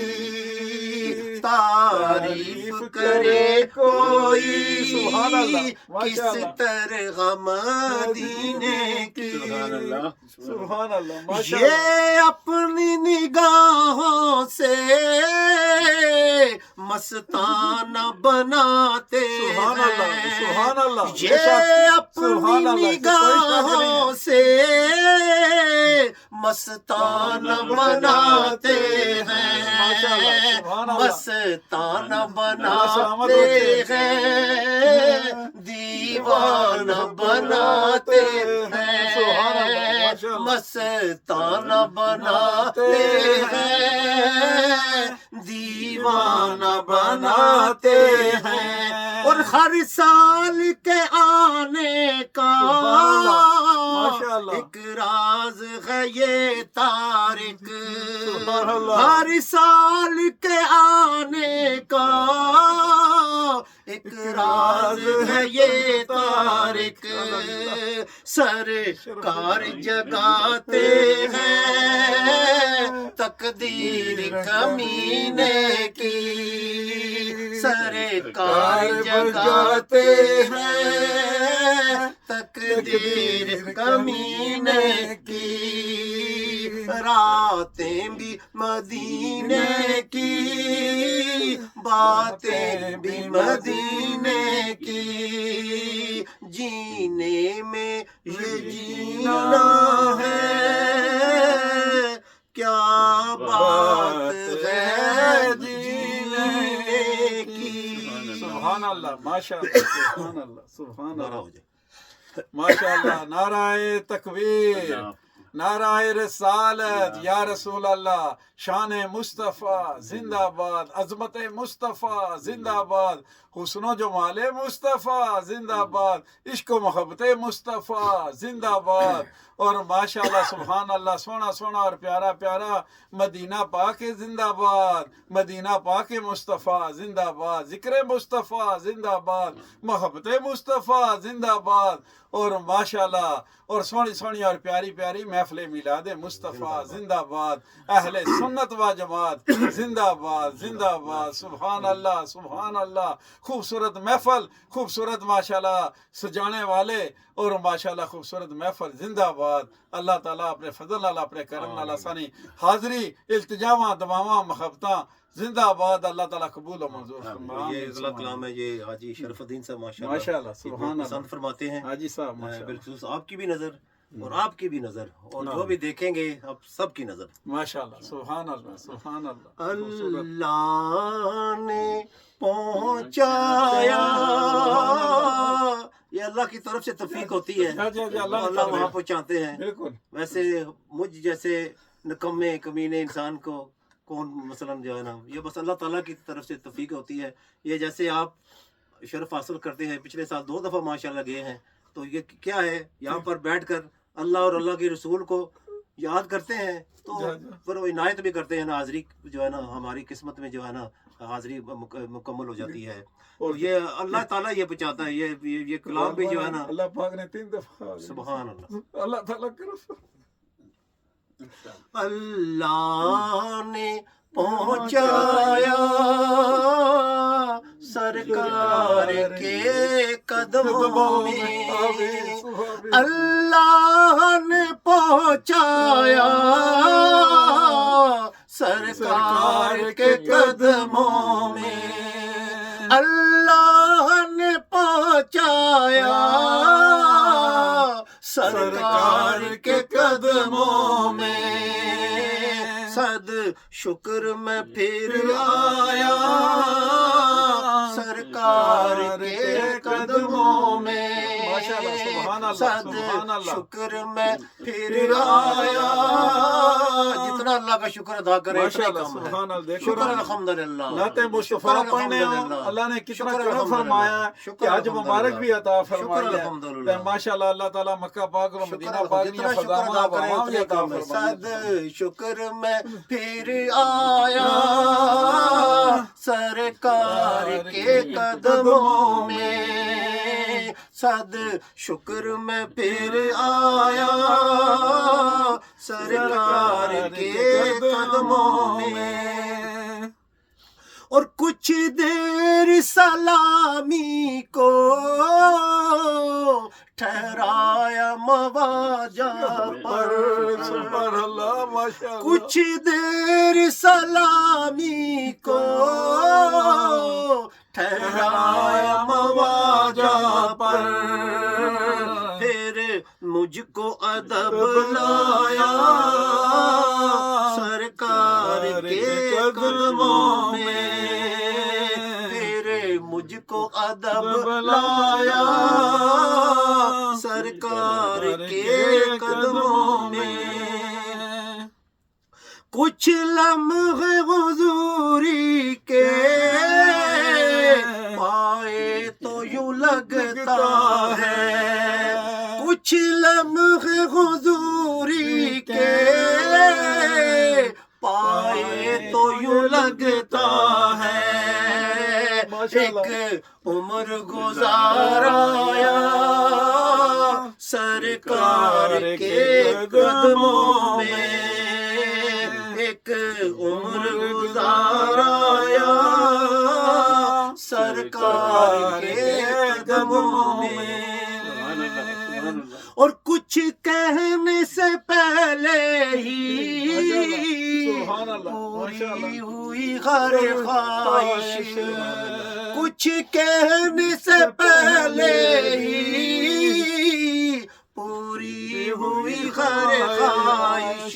تعریف کرے کوئی سبحان اللہ کس طرح مدینے کی. سبحان اللہ ماشاءاللہ. یہ اپنی نگاہوں سے مستانہ بناتے سبحان اللہ سبحان اللہ. یہ اپنی نگاہوں سے مستانہ بناتے ہیں، مستانہ بناتے ہیں، دیوانہ بناتے ہیں، مستانہ بناتے ہیں، دیوانہ بناتے ہیں. اور ہر سال کے آنے کا ایک راز ہے یہ تارک، ہر سال کے آنے کا ایک راز ہے یہ تارک، سرکار جگاتے ہیں تقدیر کمینے کی، سرکار جگاتے ہیں تقدیر کمینے کی، راتیں بھی مدینے کی، باتیں بھی مدینے کی، جینے میں یہ جینا ہے، کیا بات ہے جینے کی. سبحان اللہ ماشاءاللہ سبحان اللہ سبحان اللہ ماشاءاللہ. نعرہ تکبیر، نعرہ رسالت، یا رسول اللہ، شان مصطفیٰ زندہ آباد، عظمت مصطفیٰ زندہ آباد، حسن و جمال مصطفیٰ زندہ آباد، عشق و محبت مصطفیٰ زندہ آباد. اور ماشاءاللہ سبحان اللہ، سونا سونا اور پیارا پیارا مدینہ پاک زندہ آباد، مدینہ پاک مصطفیٰ زندہ آباد، ذکر مصطفیٰ زندہ آباد، محبت مصطفیٰ زندہ آباد. اور ماشاءاللہ اور سونی سونی اور پیاری پیاری محفل میلاد مصطفیٰ زندہ آباد، اہل سنت و جماعت زندہ آباد زندہ آباد. سبحان اللہ سبحان اللہ. خوبصورت محفل، خوبصورت ماشاءاللہ سجانے والے اور ماشاءاللہ خوبصورت محفل زندہ آباد. اللہ تعالیٰ اپنے فضل اللہ اپنے کرم اللہ ثانی حاضری التجاواں دماواں محبتاں زندہ آباد. اللہ تعالیٰ قبول و منظور فرمائے. یہ اگلا کلام ہے، یہ حاجی شرف الدین صاحب ماشاءاللہ ماشاءاللہ سبحان اللہ پسند فرماتے ہیں. حاجی صاحب ماشاءاللہ بالخصوص آپ کی بھی نظر اور آپ کی بھی نظر اور جو بھی دیکھیں گے اب سب کی نظر. ماشاءاللہ سبحان اللہ سبحان اللہ. اللہ نے پہنچایا، یہ اللہ کی طرف سے توفیق ہوتی ہے، اللہ وہاں پہنچاتے ہیں. بالکل ویسے مجھ جیسے نکمے کمینے انسان کو کون مثلاً جو ہے نا، یہ بس اللہ تعالیٰ کی طرف سے توفیق ہوتی ہے. یہ جیسے آپ شرف حاصل کرتے ہیں، پچھلے سال 2 دفعہ ماشاءاللہ گئے ہیں، تو یہ کیا ہے، یہاں پر بیٹھ کر اللہ اور اللہ کے رسول کو یاد کرتے ہیں تو پھر وہ عنایت بھی کرتے ہیں نا، حاضری جو ہے نا ہماری قسمت میں جو ہے نا حاضری مکمل ہو جاتی ہے. اور یہ اللہ تعالیٰ یہ پہنچاتا ہے. یہ کلام بھی جو ہے نا اللہ پاک نے 3 دفعہ سبحان اللہ. اللہ تعالیٰ کرو. اللہ نے پہنچایا سرکار کے قدموں میں، اللہ نے پہنچایا سرکار کے قدموں میں، اللہ نے پہنچایا سرکار کے قدموں میں، صد شکر میں پھر آیا سرکار کے قدموں میں، صد شکر میں پھر آیا، جتنا اللہ کا شکر ادا کرے اتنا کم ہے، شکر الحمدللہ، نعت مصطفیٰ پڑھنے ہو، اللہ نے کتنا کرم فرمایا ہے کہ حج مبارک بھی عطا فرمائی ہے، ماشاءاللہ اللہ تعالیٰ مکہ پاک اور مدینہ پاک جتنا شکر ادا کرے اتنا کم ہے، صد شکر میں پھر آیا سرکار کے قدموں میں، صد شکر میں پھر آیا سرکار کے قدموں میں، اور کچھ دیر سلامی کو ٹھہرایا مواجہ پر، کچھ دیر سلامی کو ٹھہرایا مواجہ پر، پھر مجھ کو ادب لایا سرکار کے قدموں میں، پھر مجھ کو ادب لایا سرکار کے قدموں میں، کچھ لمحے حضوری کے پائے تو یوں لگتا ہے، کچھ لمحے حضوری کے پائے تو یوں لگتا ہے، ایک عمر گزارایا سرکار کے قدموں میں، ایک عمر گزارایا سرکار کے قدموں میں، اور کچھ کہنے سے پہلے ہی پوری ہوئی ہر خواہش، کچھ کہنے سے پہلے ہی پوری ہوئی ہر خواہش،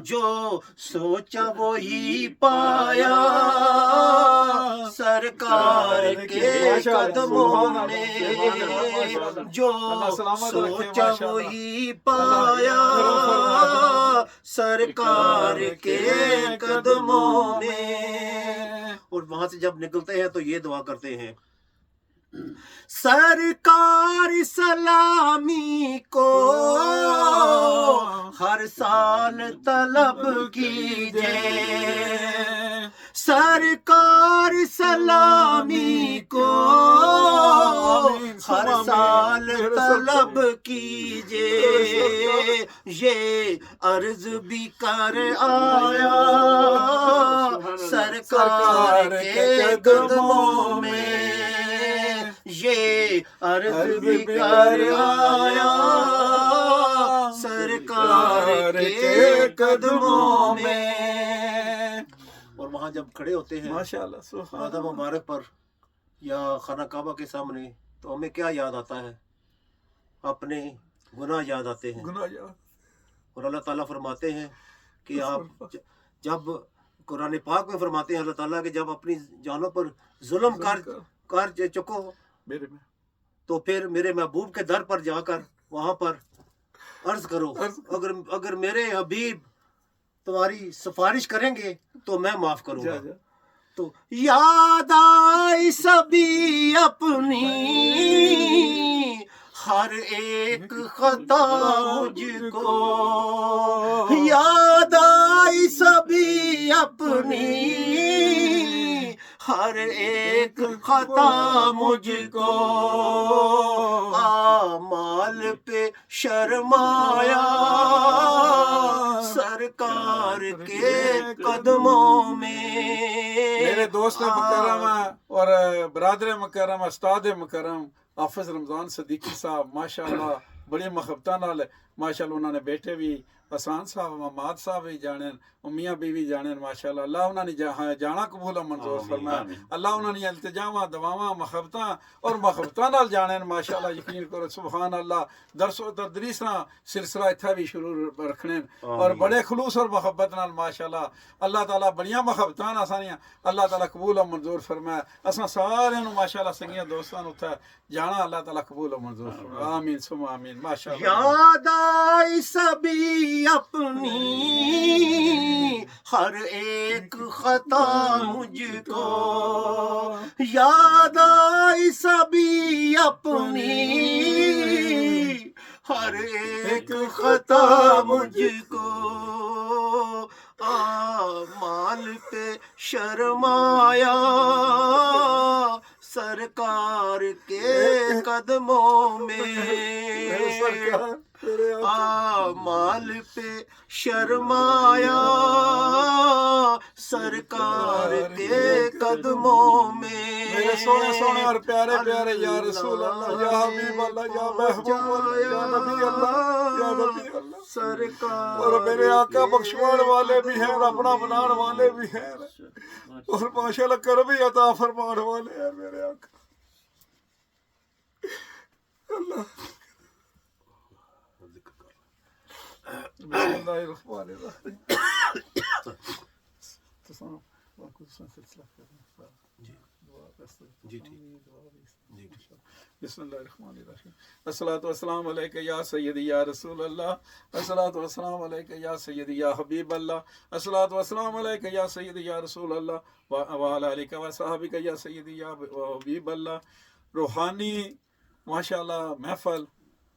جو سوچا وہی پایا سرکار کے قدموں میں، جو سوچا وہی پایا سرکار کے قدموں میں، اور وہاں سے جب نکلتے ہیں تو یہ دعا کرتے ہیں، سرکار سلامی کو ہر سال طلب کیجئے، سرکار سلامی کو ہر سال طلب کیجئے، یہ عرض بھی کر آیا سرکار کے قدموں میں، یہ عرض بھی کر آیا سرکار کے قدموں میں، اور وہاں جب کھڑے ہوتے ہیں ماشاءاللہ آدم مبارک پر یا خانہ کعبہ کے سامنے، تو ہمیں کیا یاد آتا ہے؟ اپنے گناہ یاد آتے ہیں، اور اللہ تعالیٰ فرماتے ہیں کہ آپ جب قرآن پاک میں فرماتے ہیں اللہ تعالیٰ کہ جب اپنی جانوں پر ظلم کر چکو تو پھر میرے محبوب کے در پر جا کر وہاں پر عرض کرو، اگر میرے حبیب تمہاری سفارش کریں گے تو میں معاف کروں گا، تو یاد آئی سبھی اپنی ہر ایک خطا مجھ کو، یاد آئی سبھی اپنی ہر ایک خطا مجھ کو اعمال پہ شرمایا سرکار کے قدموں میں. میرے دوست مکرم اور برادر مکرم استاد مکرم حافظ رمضان صدیقی صاحب ماشاءاللہ بڑی محبتاں نال ماشاءاللہ انہوں نے بیٹے بھی حسان صاحب محمد صاحب بھی جانن امیاں بیوی جانن ماشاءاللہ. اللہ انہوں نے جانا قبول و منظور فرمائے. اللہ انہوں نے التجاواں دعاواں محبتاں اور محبتاں نال جانن ماشاءاللہ. یقین کرو سبحان اللہ. درس و تدریس نہ سلسلہ اتھا بھی شروع رکھنے اور بڑے خلوص اور محبت نال ماشاءاللہ. اللہ تعالیٰ بڑیاں محبتاں آسانیاں اللہ تعالیٰ قبول و منظور فرمائے. اساں سارے ماشاءاللہ سنگیاں دوستاں اتھا جانا اللہ تعالیٰ قبول و منظور فرمائے. آمین ثم آمین ماشاءاللہ. یاد آئی سبھی اپنی ہر ایک خطا مجھ کو یاد آئی سبھی اپنی ہر ایک خطا مجھ کو اعمال پہ شرمایا سرکار کے قدموں میں اعمال پہ شرمایا سرکار کے قدموں میں. میرے سونے سونے اور پیارے پیارے یا رسول اللہ یا حبیب اللہ یا محبوب اللہ یا نبی اللہ یا نبی اللہ سرکار اور میرے آقا بخشوان والے بھی ہیں اور اپنا بنان والے بھی ہیں اور ماشاءاللہ کرم عطا فرمان والے ہیں میرے آقا. اللہ بسم اللہ الرحمن الرحیم. بسم اللہ الرحمن الرحیم. الصلاۃ والسلام علیک یا سیدی یا رسول اللہ. الصلاۃ والسلام علیک یا سیدی یا حبیب اللہ. الصلاۃ والسلام علیک یا سیدی یا رسول اللہ وعلی آلک و صحابک یا سیدی یا حبیب اللہ. روحانی ماشاءاللہ محفل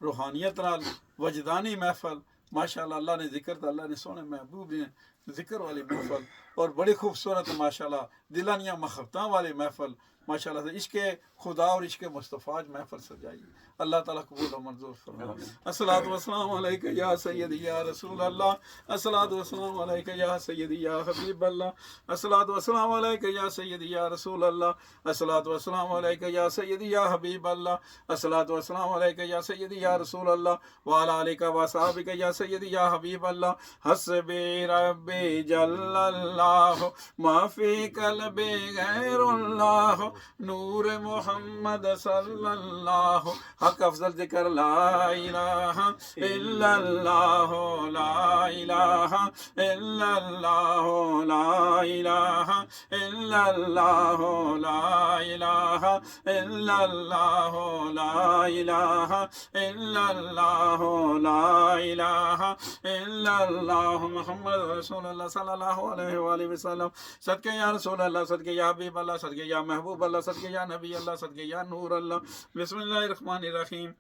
روحانیت نال وجدانی محفل ماشاءاللہ. اللہ نے ذکر تھا اللہ نے سونے محبوب نے ذکر والی محفل اور بڑی خوبصورت ماشاءاللہ دلانیاں محبتاں والی محفل ماشاءاللہ سے عشق خدا اور عشق مصطفیٰ محفل سجائی. اللہ تعالیٰ قبول و منظور فرمائے. الصلاۃ والسلام علیک یا سیدی یا رسول اللہ. الصلاۃ والسلام علیک یا سیدی یا حبیب اللہ. الصلاۃ والسلام علیک یا سیدی یا رسول اللہ. الصلاۃ والسلام علیک یا سیدی یا حبیب اللہ. الصلاۃ والسلام علیک یا سیدی یا رسول اللہ وعلی آلک و صحابک یا سیدی یا حبیب اللہ. حسبی ربی جل اللہ ما فی قلبی غیر اللہ نور محمد صلی اللہ. حق افضل ذکر لا الہ الا اللہ لا الہ الا اللہ لا الہ الا اللہ لا الہ الا اللہ لا الہ الا اللہ لا الہ الا اللہ محمد رسول اللہ صلی اللہ علیہ وآلہ وسلم. صدقے یا رسول اللہ صدقے یا حبیب اللہ صدقے یا محبوب اللہ صدقے یا نبی اللہ صدقے یا نور اللہ. بسم اللہ الرحمن الرحیم.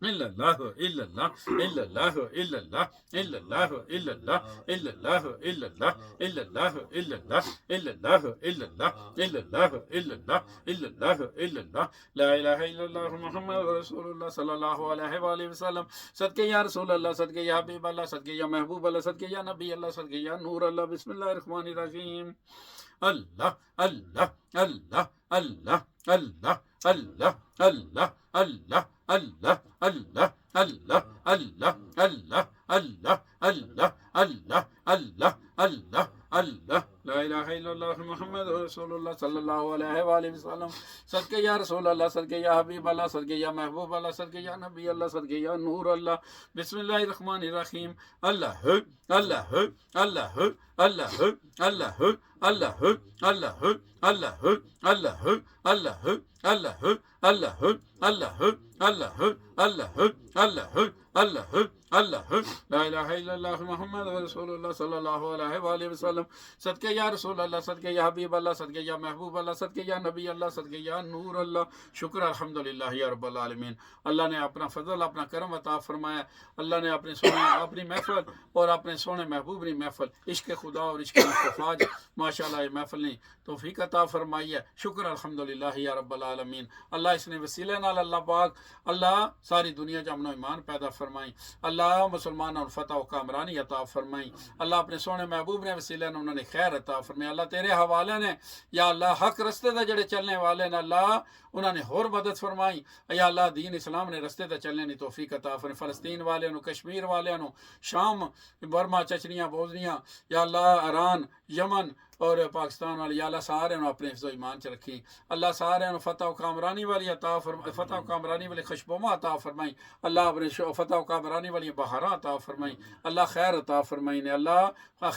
الا اللہ الا اللہ الا اللہ الا اللہ الا اللہ الا اللہ الا اللہ الا اللہ الا اللہ الا اللہ الا اللہ الا اللہ الا اللہ الا اللہ الا اللہ الا اللہ لا الہ الا اللہ محمد رسول اللہ صلی اللہ علیہ وآلہ وسلم. صدقے یا رسول اللہ صدقے یا حبیب اللہ صدقے یا محبوب اللہ صدقے یا نبی اللہ صدقے یا نور اللہ. بسم اللہ الرحمن الرحیم. اللہ اللہ اللہ اللہ اللہ اللہ اللہ اللہ اللہ اللہ اللہ اللہ اللہ اللہ اللہ اللہ اللہ اللہ اللہ لا الہ الا اللہ محمد رسول اللہ صلی اللہ علیہ وآلہ وسلم. صدقے یا رسول اللہ صدقے یا حبیب اللہ صدقے یا محبوب اللہ صدقے یا نبی اللہ صدقے یا نور اللہ. بسم اللہ الرحمن الرحیم. اللہ اللہ اللہ اللہ اللہ اللہ اللہ اللہ اللہ اللہ اللہ اللہ اللہ اللہ اللہ اللہ اللہ اللہ لا الہ الا اللہ محمد رسول اللہ صلی اللہ علیہ وآلہ وسلم. صدقے یا رسول اللہ صدقے یا حبیب اللہ صدقے یا محبوب اللہ صدقے یا نبی اللہ صدقے یا نور اللہ. شکر الحمدللہ یا رب العالمین. اللہ نے اپنا فضل اپنا کرم عطا فرمایا. اللہ نے اپنی محفل اور اپنے سونے محبوب کی محفل عشق خدا اور عشق مصطفیٰ ماشاءاللہ یہ محفل نے توفیق عطا فرمائی ہے. شکر الحمدللہ یا رب العالمین. اللہ اس نے وسیلے نال اللہ پاک اللہ ساری دنیا چ امن و ایمان پیدا فرمائی. اللہ مسلمانوں کو فتح و کامرانی عطا فرمائی. اللہ اپنے سونے محبوب نے وسیلے نے انہوں نے خیر عطا فرمائی. اللہ تیرے حوالے نے یا اللہ حق رستے تے جڑے چلنے والے نے اللہ انہوں نے ہور مدد فرمائی. یا اللہ دین اسلام نے رستے تے چلنے کی توفیق عطا فرمائی. فلسطین والے نو، کشمیر والے نو، شام، برما، چچنیاں، بوزنیاں، یا اللہ ایران، یمن اور پاکستان والے یا اللہ سارے اپنے حفظ و ایمان چ رکھی. اللہ سارے فتح و کامرانی والی عطا فرمائی، فتح و کامرانی والی خوشبوما عطا فرمائی. اللہ اپنے فتح و کامرانی والی بہارا عطا فرمائی. اللہ خیر عطا فرمائی نے. اللہ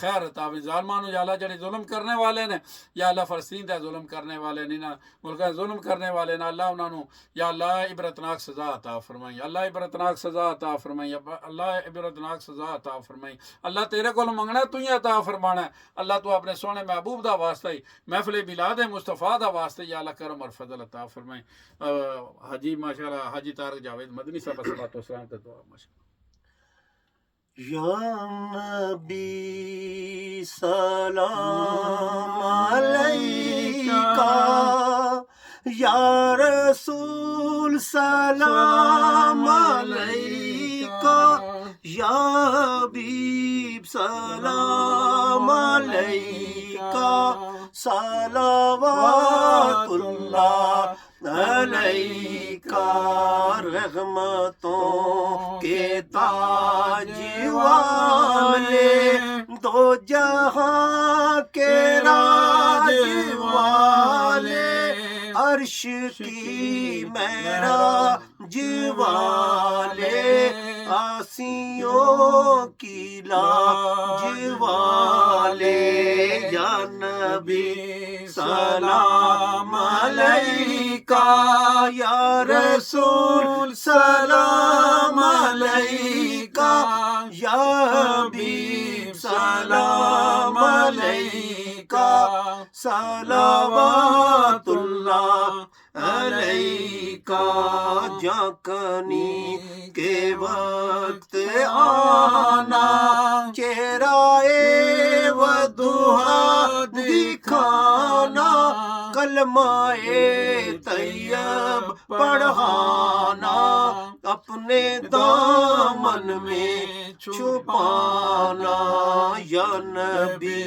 خیر عطا فرمائی. ظالمانو یا اللہ جڑے ظلم کرنے والے نے یا اللہ فلسطین تے ظلم کرنے والے نے نا ملک ظلم کرنے والے نے اللہ انہاں نو یا اللہ عبرتناک سزا عطا فرمائی. اللہ عبرتناک سزا عطا فرمائی. اللہ عبرتناک سزا عطا فرمائی. اللہ تیرے کول منگنا تو ہی عطا فرمانا ہے. اللہ تو اپنے سونے محبوب دا واسطہ ہی محفل میلاد مصطفیٰ دا واسطے یا اللہ کرم اور فضل عطا فرمائے. حاجی ماشاءاللہ حاجی طارق جاوید مدنی صاحب صلوات و سلام تے دعا ماشاءاللہ. یا نبی سلام علیکہ، یا رسول سلام علیکہ، یا حبیب سلام علیکہ، صلوات اللہ علیکہ. رحمتوں کے تاج والے، دو جہاں کے راج والے، عرش کی معراج والے، آسیوں کی لاج والے. یا نبی سلام علیکہ، یا رسول سلام علیکہ، یا حبیب سلام علیکہ، صلوات اللہ علیکہ. جاکنی کے وقت آنا، چہرہ وضحا دکھانا، کلمہ طیب پڑھانا، اپنے دامن میں چھپانا. یا نبی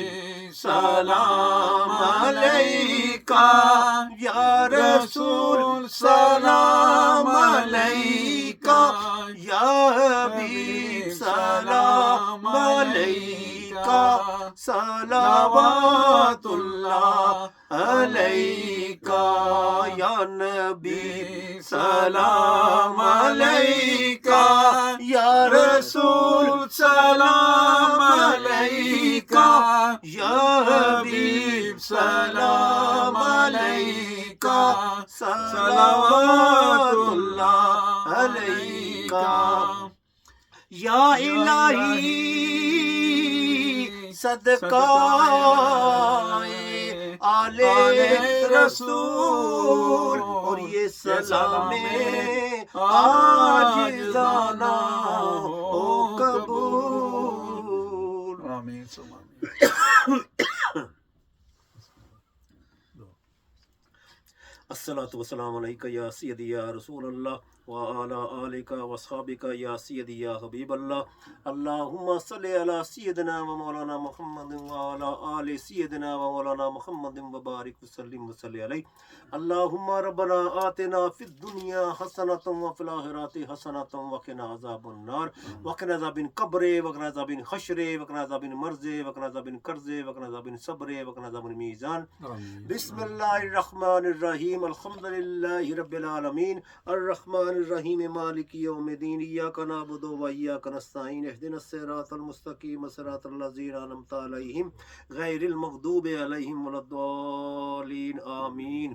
سلام علیکہ، یا رسول سلام علیکہ، یا حبیب سلام علیکہ، صلوات اللہ علیکہ. یا نبی سلام علیکہ، یا رسول سلام علیکہ، یا حبیب سلام علیکہ، صلوات اللہ علیکہ. یا الہی صدقہ آل رسول، اور یہ سلام عاجزانہ ہو قبول. آمین ثم آمین. الصلاۃ والسلام علیکہ یا سیدی یا رسول اللہ وعلی آلک واصحابک یا سیدی یا حبیب اللہ. اللہم صلی علی سیدنا و مولانا محمد وعلی آل سیدنا و مولانا محمد وبارک وسلم وصلی علیہ. اللہم ربنا آتنا فی الدنیا حسنۃ وفی الآخرۃ حسنۃ وقنا عذاب النار، وقنا عذاب القبر، وقنا عذاب الحشر، وقنا عذاب المرض، وقنا عذاب القرض، وقنا عذاب الصبر، وقنا عذاب المیزان. بسم اللہ الرحمن الرحیم. الحمد للہ رب العالمین الرحمن الرحیم مالک یوم الدین. ایاک نعبد و ایاک نستعین. اہدنا الصراط المستقیم صراط الذین انعمت علیہم غیر المغضوب علیہم ولا الضالین. آمین.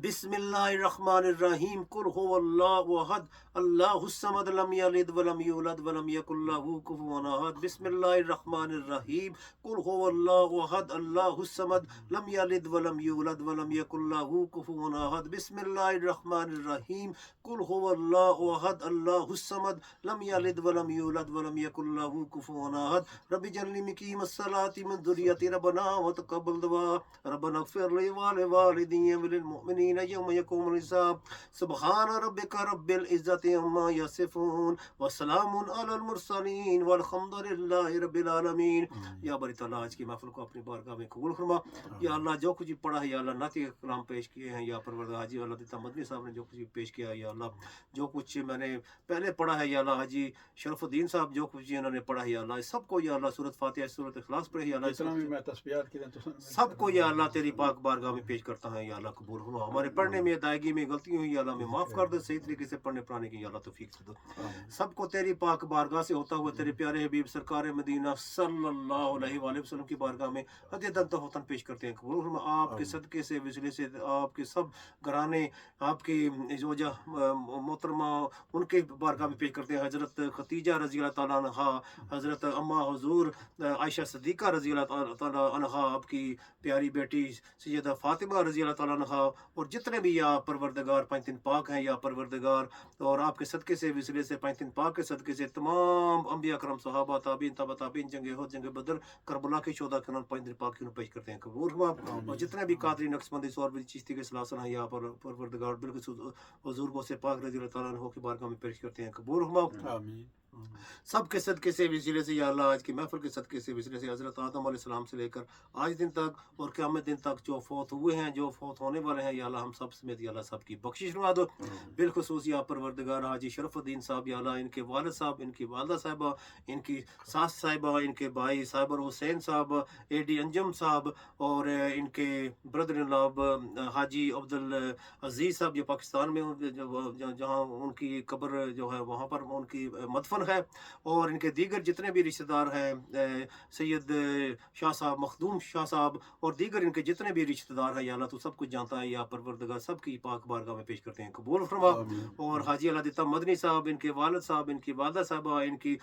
بسم اللہ الرحمن الرحیم قل هو اللہ احد اللہ الصمد لم یلد ولم یولد ولم یکن له کفوا احد بسم اللہ الرحمن الرحیم قل هو اللہ احد اللہ الصمد لم یلد ولم یولد ولم یکن له کفوا احد بسم اللہ الرحمن الرحیم قل هو اللہ احد اللہ الصمد لم یلد ولم یولد ولم یکن له کفوا احد رب اجعلنی مقیم الصلاۃ من ذریتی ربنا وتقبل دعاء ربنا اغفر لی ولوالدی وللمؤمنین یوم یقوم الحساب سبحان ربک رب العزت عما یصفون وسلام علی المرسلین والحمد للہ رب العالمین۔ یا باری تعالیٰ آج کی محفل کو اپنی بارگاہ میں قبول فرما۔ یا اللہ جو کچھ پڑھا ہے یا اللہ نعتِ کلام پیش کیے ہیں یا پروردگار حاجی اللہ دیتا مدنی صاحب نے جو کچھ پیش کیا ہے یا اللہ جو کچھ میں نے پہلے پڑھا ہے یا اللہ حاجی شرف الدین صاحب جو کچھ انہوں نے پڑھا ہے یا اللہ سب کو یا اللہ سورۃ فاتحہ سورۃ اخلاص پڑھے یا اللہ سب کو یا اللہ تیری پاک بارگاہ میں پیش کرتا ہے یا اللہ قبول فرما۔ ہمارے پڑھنے میں ادائیگی میں غلطی ہوئی یا اللہ میں معاف کر دے، صحیح طریقے سے پڑھنے پڑھانے کی یا اللہ توفیق دے دو۔ سب کو تیری پاک بارگاہ سے ہوتا ہوا تیرے پیارے حبیب سرکار مدینہ صلی اللہ علیہ وآلہ وسلم کی بارگاہ میں ہدیۃ تحفۃ پیش کرتے ہیں قبول فرما۔ آپ کے صدقے سے وسیلے سے آپ کے سب گھرانے آپ کی زوجہ محترمہ ان کے بارگاہ میں پیش کرتے ہیں، حضرت ختیجہ رضی اللہ تعالیٰ عنہا، حضرت اماں حضور عائشہ صدیقہ رضی اللہ تعالیٰ عنہا، آپ کی پیاری بیٹی سیدہ فاطمہ رضی اللہ تعالیٰ عنہا، اور جتنے بھی یا پروردگار پنج تن پاک ہیں یا پروردگار، اور آپ کے صدقے سے وسیلے سے پنج تن پاک کے صدقے سے تمام انبیاء کرام صحابہ تابعین تبع تابعین جنگ احد جنگ بدر کربلا کے شہداء کے نام پنج تن پاک کی پیش کرتے ہیں قبول فرما۔ اور جتنے بھی قادری نقشبندی سوربی چشتی کے سلاسل ہیں یا پروردگار بالکل حضور غوث پاک رضی اللہ تعالیٰ عنہ کی بارگاہ میں پیش کرتے ہیں قبول فرما۔ آمین۔ سب کے صدقے سے وسیلے سے یا اللہ آج کی محفل کے صدقے سے وسیلے سے حضرت آدم علیہ السلام سے لے کر آج دن تک اور قیامت دن تک جو فوت ہوئے ہیں جو فوت ہونے والے ہیں یا اللہ ہم سب سمیت یا اللہ سب کی بخشش فرما دو۔ بالخصوص یا پروردگار حاجی شرف الدین صاحب یا اللہ ان کے والد صاحب، ان کی والدہ صاحبہ، ان کی ساس صاحبہ، ان کے بھائی صابر حسین صاحب، اے ڈی انجم صاحب، اور ان کے بردر ان لا حاجی عبدالعزیز صاحب جو پاکستان میں جہاں ان کی قبر جو ہے وہاں پر ان کی مدفن ہے، اور ان کے دیگر جتنے بھی رشتہ دار ہیں سید شاہ صاحب، مخدوم شاہ صاحب، اور دیگر ان کے جتنے بھی رشتہ دار ہیں یا اللہ تو سب کچھ جانتا ہے یا پروردگار سب کی پاک بارگاہ میں پیش کرتے ہیں قبول فرما۔ اور حاجی اللہ دیتا مدنی صاحب، ان کے والد صاحب، ان کی والدہ صاحبہ، ان کی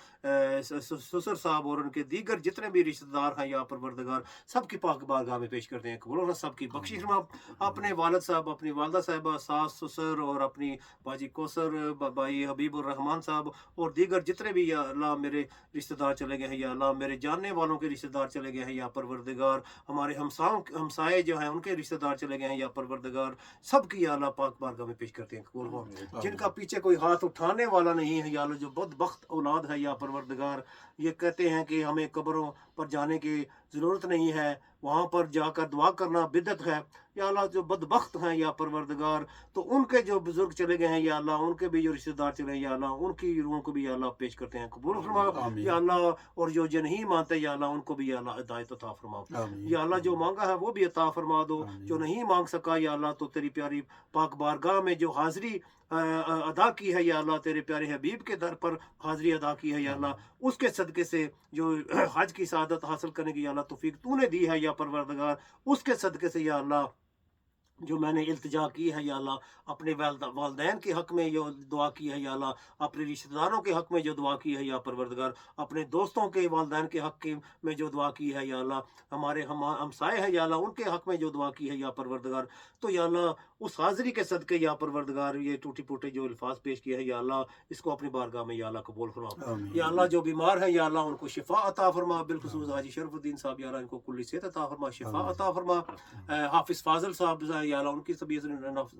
سسر صاحب، اور ان کے دیگر جتنے بھی رشتہ دار ہیں یا پروردگار سب کی پاک بارگاہ میں پیش کرتے ہیں قبول فرما، سب کی بخشش فرما۔ اپنے والد صاحب، اپنی والدہ صاحبہ، ساس سسر، اور اپنی باجی کوثر، بھائی حبیب الرحمان صاحب، اور دیگر جتنے بھی یا اللہ میرے رشتہ دار چلے گئے ہیں یا اللہ میرے جاننے والوں کے رشتہ دار چلے گئے ہیں یا پروردگار ہمارے ہمسائے جو ہیں ان کے رشتہ دار چلے گئے ہیں یا پروردگار سب کی یا اللہ پاک بارگاہ میں پیش کرتے ہیں قبول ہو۔ جن کا پیچھے کوئی ہاتھ اٹھانے والا نہیں ہے یا اللہ جو بدبخت اولاد ہے یا پروردگار یہ کہتے ہیں کہ ہمیں قبروں پر جانے کی ضرورت نہیں ہے، وہاں پر جا کر دعا کرنا بدعت ہے یا اللہ جو بدبخت ہیں یا پروردگار تو ان کے جو بزرگ چلے گئے ہیں یا اللہ ان کے بھی جو رشتہ دار چلے ہیں یا اللہ ان کی روحوں کو بھی یا اللہ پیش کرتے ہیں قبول فرما یا اللہ، اور جو نہیں مانتے یا اللہ ان کو بھی یا اللہ ہدایت عطا فرما یا اللہ، جو مانگا ہے وہ بھی عطا فرما دو، جو نہیں مانگ سکا یا اللہ تو تیری پیاری پاک بارگاہ میں جو حاضری ادا کی ہے یا اللہ تیرے پیارے حبیب کے در پر حاضری ادا کی ہے یا اللہ اس کے صدقے سے جو حج کی سعادت حاصل کرنے کی یا اللہ توفیق تو نے دی ہے یا پروردگار اس کے صدقے سے یا اللہ جو میں نے التجا کی ہے یا اللہ اپنے والدین کے حق میں جو دعا کی ہے یا اللہ اپنے رشتہ داروں کے حق میں جو دعا کی ہے یا پروردگار اپنے دوستوں کے والدین کے حق میں جو دعا کی ہے یا اللہ ہمارے ہمسائے ہیں یا اللہ ان کے حق میں جو دعا کی ہے یا پروردگار تو یا اللہ اس حاضری کے صدقے یا پروردگار یہ ٹوٹی پھوٹے جو الفاظ پیش کیے ہیں یا اللہ اس کو اپنی بارگاہ میں یا اللہ قبول فرما یا اللہ، جو بیمار ہے یا اللہ ان کو شفا عطا فرما، بالخصوص حاجی شرف الدین صاحب یا اللہ ان کو کلی صحت عطا فرما، شفا عطا فرما، حافظ فاضل صاحب یا اللہ ان کی طبیعت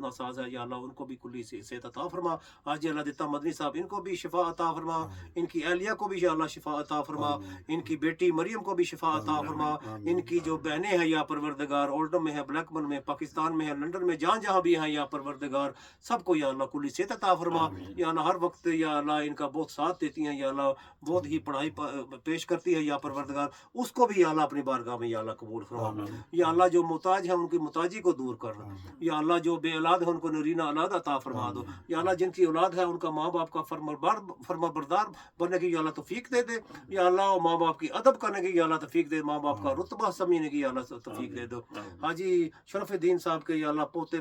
ناساز ہے یا اللہ ان کو بھی کلی صحت عطا فرما، حاجی اللہ دیتا مدنی صاحب ان کو بھی شفا عطا فرما، ان کی اہلیہ کو بھی یا اللہ شفا عطا فرما، ان کی بیٹی مریم کو بھی شفا عطا فرما، ان کی جو بہنیں ہیں یا پروردگار اولڈم میں ہے، بلیک بن میں، پاکستان میں ہے، لندن میں، جہاں جہاں بھی ہیں یا پروردگار سب کو یا اللہ کلی صحت عطا فرما یا اللہ، ہر وقت یا اللہ ان کا بہت ساتھ دیتی ہیں یا اللہ بہت ہی پڑھائی پیش کرتی ہے یا پروردگار اس کو بھی یا اللہ اپنی بارگاہ میں یا اللہ قبول فرما یا اللہ، جو محتاج ہیں ان کی محتاجی کو دور کرنا یا اللہ، جو بے اولاد ہے ان کو نرینہ اولاد عطا فرما دو یا اللہ، جن کی اولاد ہے ان کا ماں باپ کا فرما بردار بننے کی یا اللہ توفیق دے دے یا اللہ، ماں باپ کی ادب کرنے کی یا اللہ توفیق دے، ماں باپ کا رتبہ سمجھنے کی یا اللہ توفیق دے دو۔ حاجی شرف الدین صاحب کے یا اللہ پوتے